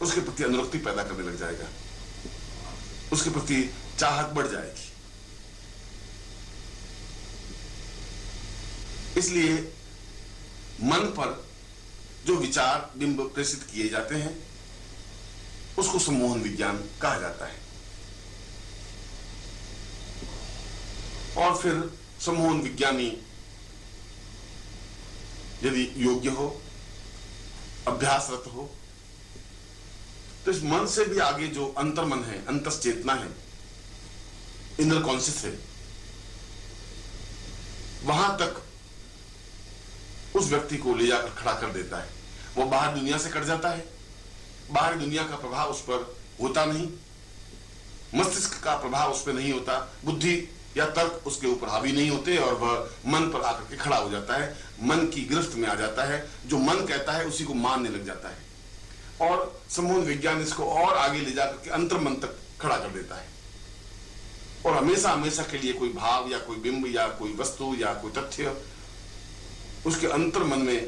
उसके प्रति अनुरक्ति पैदा करने लग जाएगा, उसके प्रति चाहत बढ़ जाएगी। इसलिए मन पर जो विचार बिंब प्रेषित किए जाते हैं उसको सम्मोहन विज्ञान कहा जाता है। और फिर सम्मोहन विज्ञानी यदि योग्य हो, अभ्यासरत हो, तो इस मन से भी आगे जो अंतर्मन है, अंतश्चेतना है, इनर कॉन्शियस है, वहां तक उस व्यक्ति को ले जाकर खड़ा कर देता है। वो बाहर दुनिया से कट जाता है, बाहर दुनिया का प्रभाव उस पर होता नहीं, मस्तिष्क का प्रभाव उस पर नहीं होता, बुद्धि या तर्क उसके ऊपर हावी नहीं होते और वह मन पर आकर के खड़ा हो जाता है, मन की गिरफ्त में आ जाता है। जो मन कहता है उसी को मानने लग जाता है और सम्मोहन विज्ञान इसको और आगे ले जाकर के अंतर्मन तक खड़ा कर देता है और हमेशा हमेशा के लिए कोई भाव या कोई बिंब या कोई वस्तु या कोई तथ्य उसके अंतर्मन में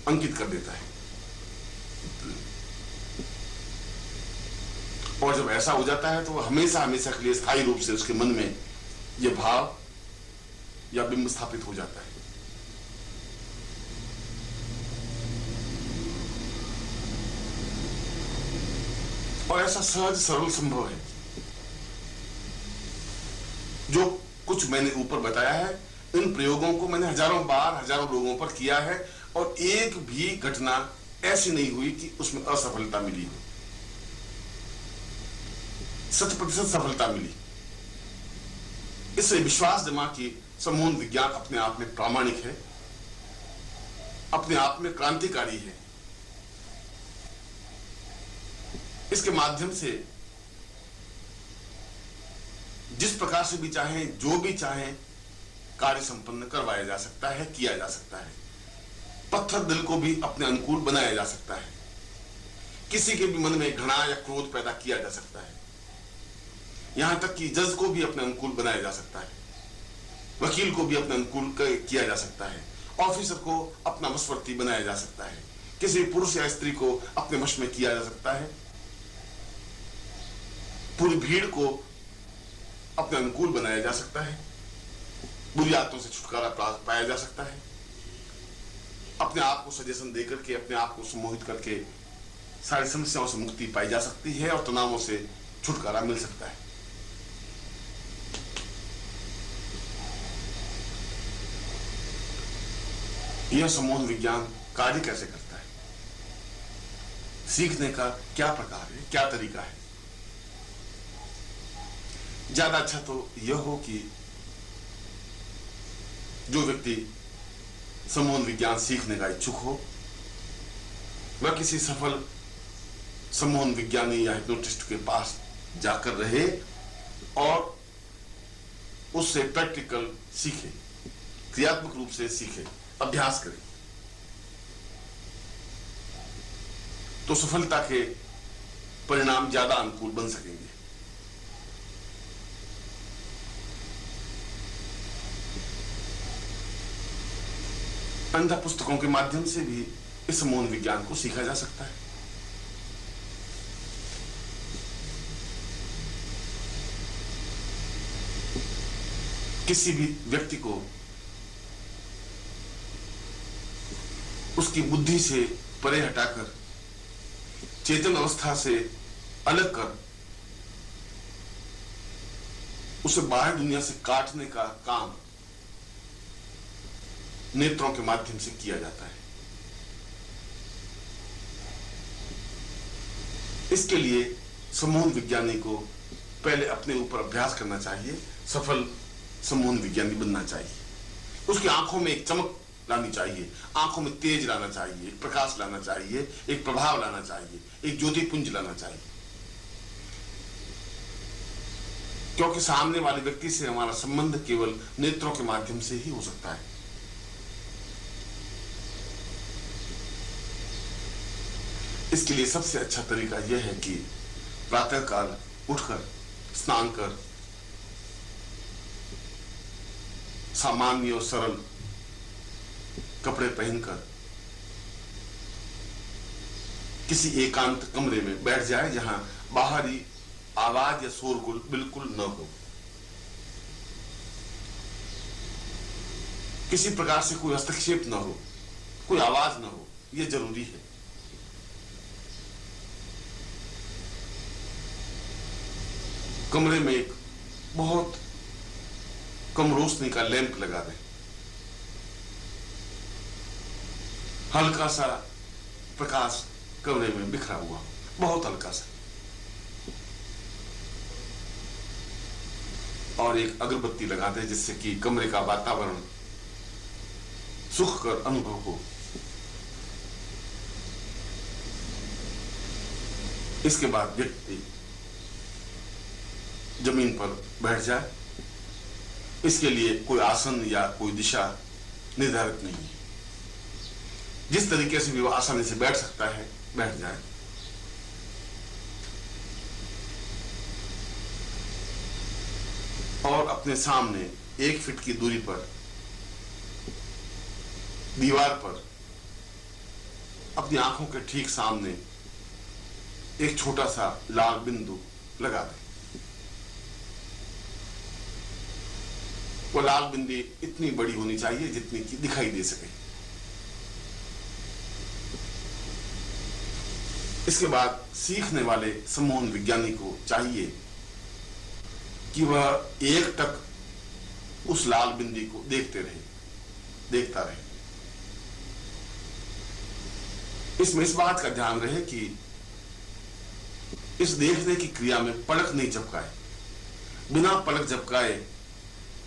अंकित कर देता है। और जब ऐसा हो जाता है तो वह हमेशा हमेशा के लिए स्थायी रूप से उसके मन में यह भाव या बिंब स्थापित हो जाता है। और ऐसा सहज सरल संभव है। जो कुछ मैंने ऊपर बताया है, इन प्रयोगों को मैंने हजारों बार हजारों लोगों पर किया है और एक भी घटना ऐसी नहीं हुई कि उसमें असफलता मिली हो। 100% सफलता मिली। इससे विश्वास जमा कि सम्मोहन विज्ञान अपने आप में प्रामाणिक है, अपने आप में क्रांतिकारी है। इसके माध्यम से जिस प्रकार से भी चाहे, जो भी चाहे, कार्य संपन्न करवाया जा सकता है, किया जा सकता है। पत्थर दिल को भी अपने अनुकूल बनाया जा सकता है। किसी के भी मन में घृणा या क्रोध पैदा किया जा सकता है। यहां तक कि जज को भी अपने अनुकूल बनाया जा सकता है, वकील को भी अपने अनुकूल किया जा सकता है, ऑफिसर को अपना वशवर्ती बनाया जा सकता है, किसी पुरुष या स्त्री को अपने वश में किया जा सकता है, पूरी भीड़ को अपने अनुकूल बनाया जा सकता है, बुरी आदतों से छुटकारा पाया जा सकता है, अपने आप को सजेशन देकर के अपने आप को सम्मोहित करके सारी समस्याओं से मुक्ति पाई जा सकती है और तनावों से छुटकारा मिल सकता है। यह सम्मोहन विज्ञान कार्य कैसे करता है, सीखने का क्या प्रकार है, क्या तरीका है। ज्यादा अच्छा तो यह हो कि जो व्यक्ति सम्मोहन विज्ञान सीखने का इच्छुक हो वह किसी सफल सम्मोहन विज्ञानी या हिप्नोटिस्ट के पास जाकर रहे और उससे प्रैक्टिकल सीखे, क्रियात्मक रूप से सीखे, अभ्यास करे, तो सफलता के परिणाम ज्यादा अनुकूल बन सकेंगे। अंधा पुस्तकों के माध्यम से भी इस सम्मोहन विज्ञान को सीखा जा सकता है। किसी भी व्यक्ति को उसकी बुद्धि से परे हटाकर चेतन अवस्था से अलग कर उसे बाहर दुनिया से काटने का काम नेत्रों के माध्यम से किया जाता है। इसके लिए सम्मोहन विज्ञानी को पहले अपने ऊपर अभ्यास करना चाहिए, सफल सम्मोहन विज्ञानी बनना चाहिए। उसकी आंखों में एक चमक लानी चाहिए, आंखों में तेज लाना चाहिए, एक प्रकाश लाना चाहिए, एक प्रभाव लाना चाहिए, एक ज्योति पुंज लाना चाहिए। क्योंकि सामने वाले व्यक्ति से हमारा संबंध केवल नेत्रों के माध्यम से ही हो सकता है। इसके लिए सबसे अच्छा तरीका यह है कि प्रातःकाल उठकर स्नान कर सामान्य और सरल कपड़े पहनकर किसी एकांत कमरे में बैठ जाए जहां बाहरी आवाज या शोरगुल बिल्कुल न हो, किसी प्रकार से कोई हस्तक्षेप न हो, कोई आवाज न हो, यह जरूरी है। कमरे में एक बहुत कम रोशनी का लैंप लगा दें, हल्का सा प्रकाश कमरे में बिखरा हुआ, बहुत हल्का सा, और एक अगरबत्ती लगा दें जिससे कि कमरे का वातावरण सुखकर अनुभव हो। इसके बाद व्यक्ति जमीन पर बैठ जाए। इसके लिए कोई आसन या कोई दिशा निर्धारित नहीं है, जिस तरीके से भी वो आसानी से बैठ सकता है बैठ जाए। और अपने सामने 1 फीट की दूरी पर दीवार पर अपनी आंखों के ठीक सामने एक छोटा सा लाल बिंदु लगा दें। वो लाल बिंदी इतनी बड़ी होनी चाहिए जितनी कि दिखाई दे सके। इसके बाद सीखने वाले सम्मोहन विज्ञानी को चाहिए कि वह एकटक उस लाल बिंदी को देखता रहे। इसमें इस बात का ध्यान रहे कि इस देखने की क्रिया में पलक नहीं झपकाए, बिना पलक झपकाए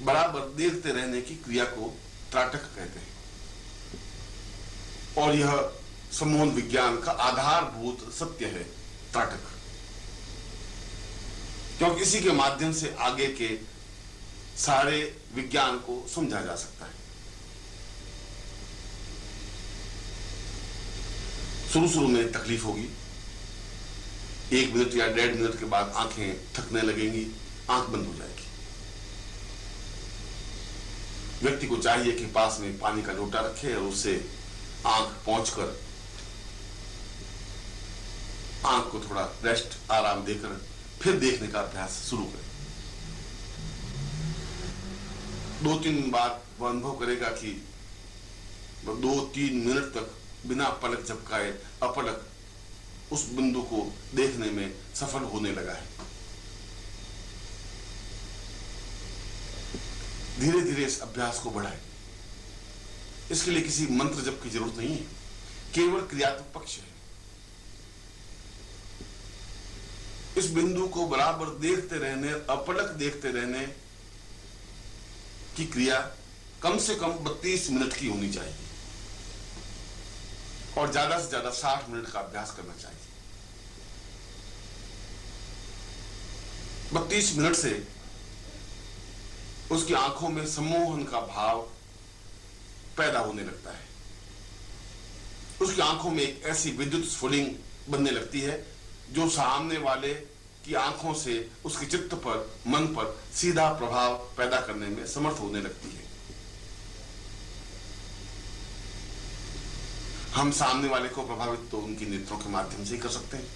बराबर देखते रहने की क्रिया को त्राटक कहते हैं, और यह सम्मोहन विज्ञान का आधारभूत सत्य है, त्राटक, क्योंकि इसी के माध्यम से आगे के सारे विज्ञान को समझा जा सकता है। शुरू में तकलीफ होगी, 1 मिनट या 1.5 मिनट के बाद आंखें थकने लगेंगी, आंख बंद हो जाएगी। व्यक्ति को चाहिए कि पास में पानी का लोटा रखे और उससे आंख पहुंचकर आंख को थोड़ा रेस्ट आराम देकर फिर देखने का अभ्यास शुरू करें। 2-3 बार वह अनुभव करेगा कि 2-3 मिनट तक बिना पलक झपकाए अपलक उस बिंदु को देखने में सफल होने लगा है। धीरे धीरे इस अभ्यास को बढ़ाएं। इसके लिए किसी मंत्र जप की जरूरत नहीं है, केवल क्रियात्मक पक्ष है। इस बिंदु को बराबर देखते रहने, अपलक देखते रहने की क्रिया कम से कम 32 मिनट की होनी चाहिए और ज्यादा से ज्यादा 60 मिनट का अभ्यास करना चाहिए। 32 मिनट से उसकी आंखों में सम्मोहन का भाव पैदा होने लगता है। उसकी आंखों में एक ऐसी विद्युत स्फुलिंग बनने लगती है जो सामने वाले की आंखों से उसके चित्त पर, मन पर सीधा प्रभाव पैदा करने में समर्थ होने लगती है। हम सामने वाले को प्रभावित तो उनकी नेत्रों के माध्यम से ही कर सकते हैं।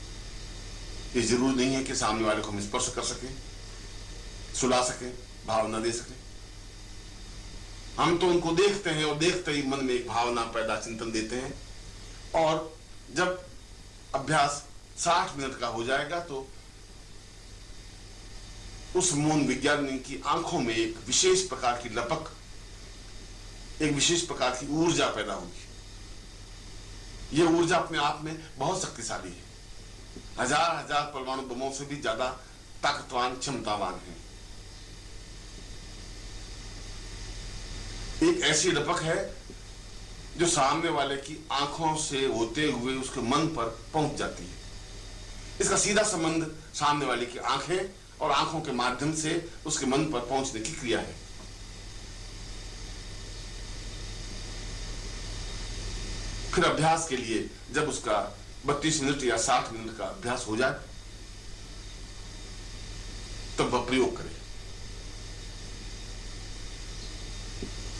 ये जरूरी नहीं है कि सामने वाले को हम स्पर्श कर सके, सुला सके, भावना दे सके। हम तो उनको देखते हैं और देखते ही मन में एक भावना पैदा, चिंतन देते हैं, और जब अभ्यास 60 मिनट का हो जाएगा तो उस मौन विज्ञानी की आंखों में एक विशेष प्रकार की लपक, एक विशेष प्रकार की ऊर्जा पैदा होगी। यह ऊर्जा अपने आप में बहुत शक्तिशाली है, हजार परमाणु बमों से भी ज्यादा ताकतवान, क्षमतावान है। एक ऐसी लपक है जो सामने वाले की आंखों से होते हुए उसके मन पर पहुंच जाती है। इसका सीधा संबंध सामने वाले की आंखें और आंखों के माध्यम से उसके मन पर पहुंचने की क्रिया है। फिर अभ्यास के लिए जब उसका 32 मिनट या 60 मिनट का अभ्यास हो जाए तब वह प्रयोग करे।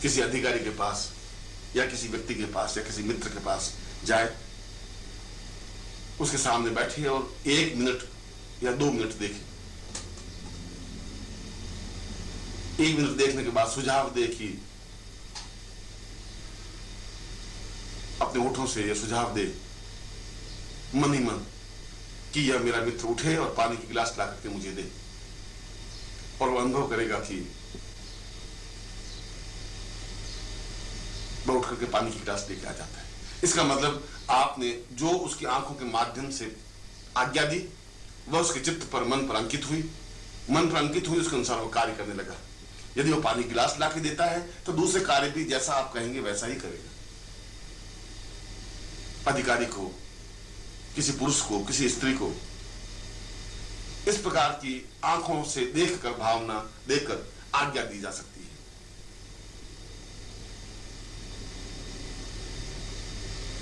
किसी अधिकारी के पास या किसी व्यक्ति के पास या किसी मित्र के पास जाए, उसके सामने बैठे और 1 मिनट या 2 मिनट देखे। 1 मिनट देखने के बाद सुझाव दे कि अपने होठों से यह सुझाव दे मन ही मन कि यह मेरा मित्र उठे और पानी की गिलास ला करके मुझे दे, और वह अनुभव करेगा कि वह उठ करके पानी की गिलास लेके आ जाता है। इसका मतलब आपने जो उसकी आंखों के माध्यम से आज्ञा दी वह उसके चित्त पर, मन पर अंकित हुई। मन पर अंकित हुई, उसके अनुसार वो कार्य करने लगा। यदि वो पानी गिलास ला के देता है तो दूसरे कार्य भी जैसा आप कहेंगे वैसा ही करेगा। अधिकारी को, किसी पुरुष को, किसी स्त्री को इस प्रकार की आंखों से देखकर, भावना देखकर आज्ञा दी जा सकती है।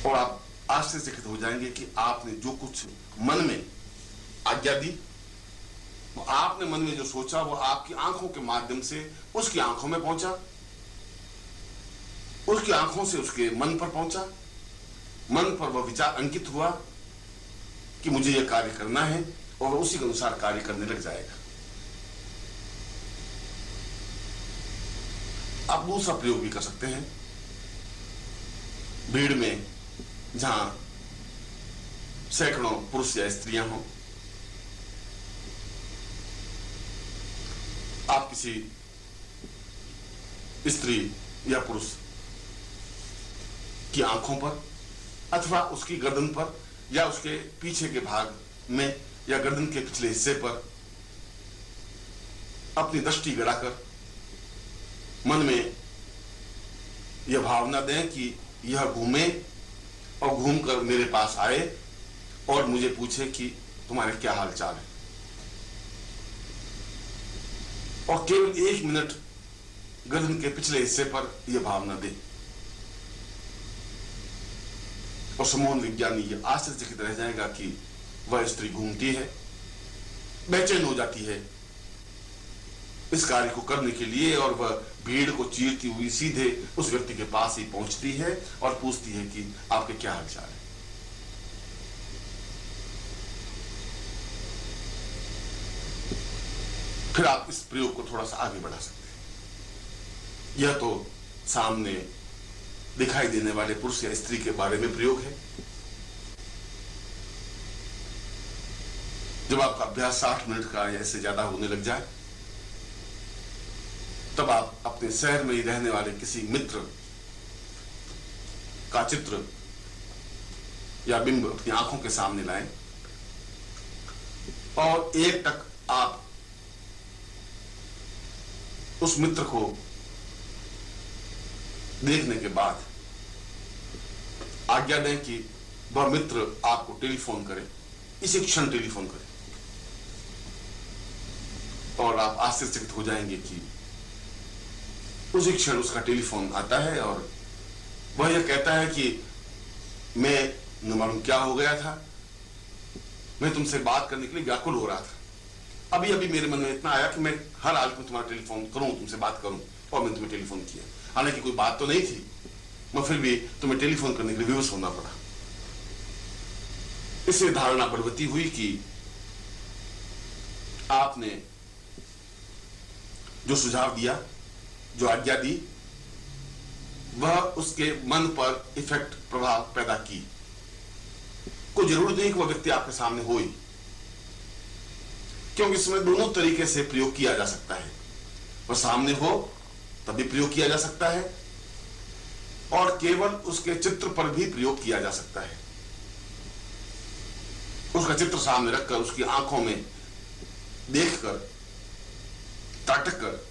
और आप आश्चर्यचकित हो जाएंगे कि आपने जो कुछ मन में आज्ञा दी, वो आपने मन में जो सोचा वो आपकी आंखों के माध्यम से उसकी आंखों में पहुंचा, उसकी आंखों से उसके मन पर पहुंचा। मन पर वह विचार अंकित हुआ कि मुझे यह कार्य करना है, और वह उसी के अनुसार कार्य करने लग जाएगा। आप दूसरा प्रयोग भी कर सकते हैं। भीड़ में जहां सैकड़ों पुरुष या स्त्रियां हों, आप किसी स्त्री या पुरुष की आंखों पर अथवा उसकी गर्दन पर या उसके पीछे के भाग में या गर्दन के पिछले हिस्से पर अपनी दृष्टि गड़ाकर मन में यह भावना दें कि यह घूमे और घूमकर मेरे पास आए और मुझे पूछे कि तुम्हारे क्या हाल चाल है। और केवल 1 मिनट गर्दन के पिछले हिस्से पर यह भावना दे। और समूह विज्ञानी यह आश्चर्यचकित रह जाएगा कि वह स्त्री घूमती है, बेचैन हो जाती है इस कार्य को करने के लिए, और वह भीड़ को चीरती हुई सीधे उस व्यक्ति के पास ही पहुंचती है और पूछती है कि आपके क्या हालचाल है। फिर आप इस प्रयोग को थोड़ा सा आगे बढ़ा सकते हैं। यह तो सामने दिखाई देने वाले पुरुष या स्त्री के बारे में प्रयोग है। जब आपका अभ्यास 60 मिनट का या इससे ज्यादा होने लग जाए तब आप अपने शहर में ही रहने वाले किसी मित्र का चित्र या बिंब अपनी आंखों के सामने लाएं और एक टक आप उस मित्र को देखने के बाद आज्ञा दें कि वह मित्र आपको टेलीफोन करे, इसी क्षण टेलीफोन करे। और आप आश्चर्यचकित हो जाएंगे कि उसी क्षण उसका टेलीफोन आता है और वह यह कहता है कि मैं न मालूम क्या हो गया था, मैं तुमसे बात करने के लिए व्याकुल हो रहा था। अभी अभी मेरे मन में इतना आया कि मैं हर हाल में तुम्हारा टेलीफोन करूं, तुमसे बात करूं, और मैंने तुम्हें टेलीफोन किया। हालांकि कोई बात तो नहीं थी, मैं फिर भी तुम्हें टेलीफोन करने के लिए विवश होना पड़ा। इससे धारणा बलवती हुई कि आपने जो सुझाव दिया, जो आज्ञा दी, वह उसके मन पर इफेक्ट, प्रभाव पैदा की। कोई जरूरत नहीं कि वह व्यक्ति आपके सामने हो ही, क्योंकि इसमें दोनों तरीके से प्रयोग किया जा सकता है। वह सामने हो तभी प्रयोग किया जा सकता है और केवल उसके चित्र पर भी प्रयोग किया जा सकता है। उसका चित्र सामने रखकर, उसकी आंखों में देखकर, ताटक कर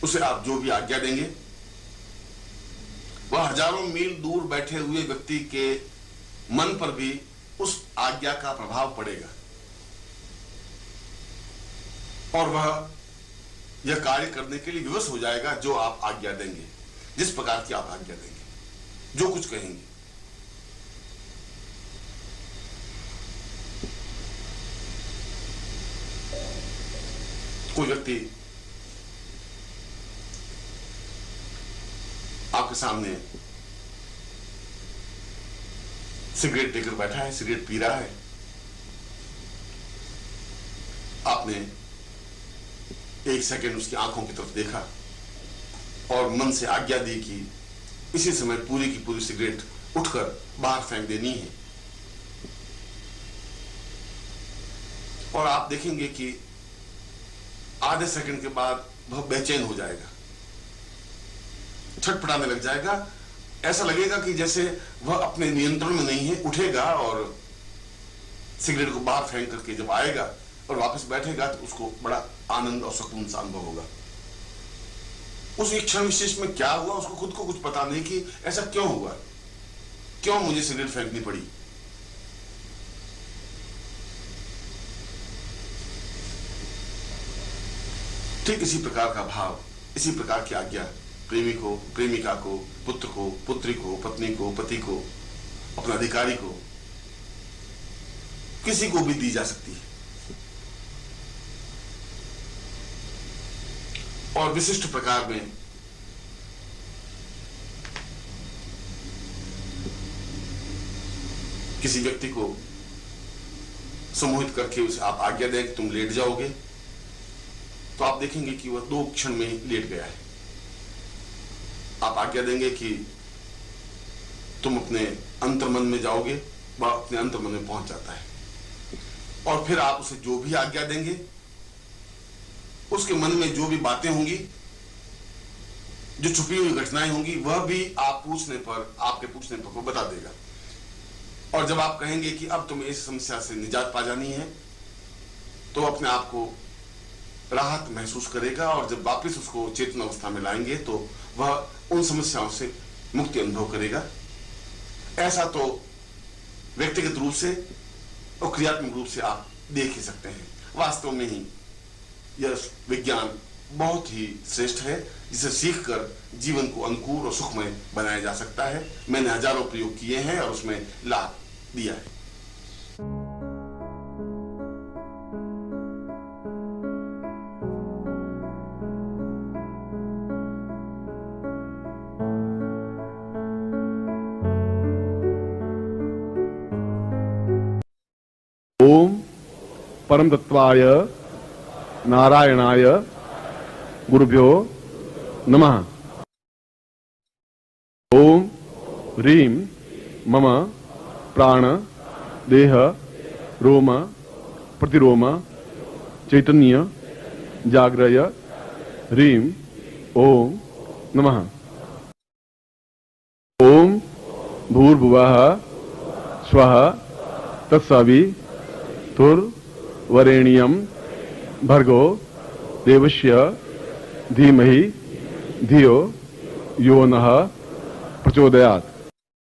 उसे आप जो भी आज्ञा देंगे, वह हजारों मील दूर बैठे हुए व्यक्ति के मन पर भी उस आज्ञा का प्रभाव पड़ेगा। और वह यह कार्य करने के लिए विवश हो जाएगा जो आप आज्ञा देंगे, जिस प्रकार की आप आज्ञा देंगे, जो कुछ कहेंगे। कोई व्यक्ति आपके सामने सिगरेट लेकर बैठा है, सिगरेट पी रहा है, आपने एक सेकंड उसकी आंखों की तरफ देखा और मन से आज्ञा दी कि इसी समय पूरी की पूरी सिगरेट उठकर बाहर फेंक देनी है। और आप देखेंगे कि आधे सेकंड के बाद वह बेचैन हो जाएगा, छटपटाने लग जाएगा। ऐसा लगेगा कि जैसे वह अपने नियंत्रण में नहीं है, उठेगा और सिगरेट को बाहर फेंक करके जब आएगा और वापस बैठेगा तो उसको बड़ा आनंद और सुकून सा अनुभव होगा। उस एक क्षण विशेष में क्या हुआ उसको खुद को कुछ पता नहीं कि ऐसा क्यों हुआ, क्यों मुझे सिगरेट फेंकनी पड़ी। ठीक इसी प्रकार का भाव, इसी प्रकार की आज्ञा प्रेमी को, प्रेमिका को, पुत्र को, पुत्री को, पत्नी को, पति को, अपने अधिकारी को, किसी को भी दी जा सकती है। और विशिष्ट प्रकार में किसी व्यक्ति को सम्मोहित करके उसे आप आज्ञा दें कि तुम लेट जाओगे, तो आप देखेंगे कि वह 2 क्षण में ही लेट गया है। आप आज्ञा देंगे कि तुम अपने अंतर्मन में जाओगे, वह अपने अंतर्मन में पहुंच जाता है। और फिर आप उसे जो भी आज्ञा देंगे, उसके मन में जो भी बातें होंगी, जो छुपी हुई घटनाएं होंगी, वह भी आप पूछने पर, आपके पूछने पर वो बता देगा। और जब आप कहेंगे कि अब तुम्हें इस समस्या से निजात पा जानी है, तो अपने आप को राहत महसूस करेगा। और जब वापस उसको चेतन अवस्था में लाएंगे तो वह उन समस्याओं से मुक्ति अनुभव करेगा। ऐसा तो व्यक्तिगत रूप से और क्रियात्मक रूप से आप देख ही सकते हैं। वास्तव में ही यह विज्ञान बहुत ही श्रेष्ठ है, जिसे सीखकर जीवन को अनुकूल और सुखमय बनाया जा सकता है। मैंने हजारों प्रयोग किए हैं और उसमें लाभ दिया है। ओम परम तत्वाय नारायणाय गुरुभ्यो नमः। ओम ह्रीं मम प्राण देह रोम प्रतिरोम चैतन्य जाग्रय ह्रीं ओम नमः। ओम भूर्भुवः स्वः तत्सवितुर्वरेण्यं भर्गो देवस्य धीमहि धियो यो नः प्रचोदयात्।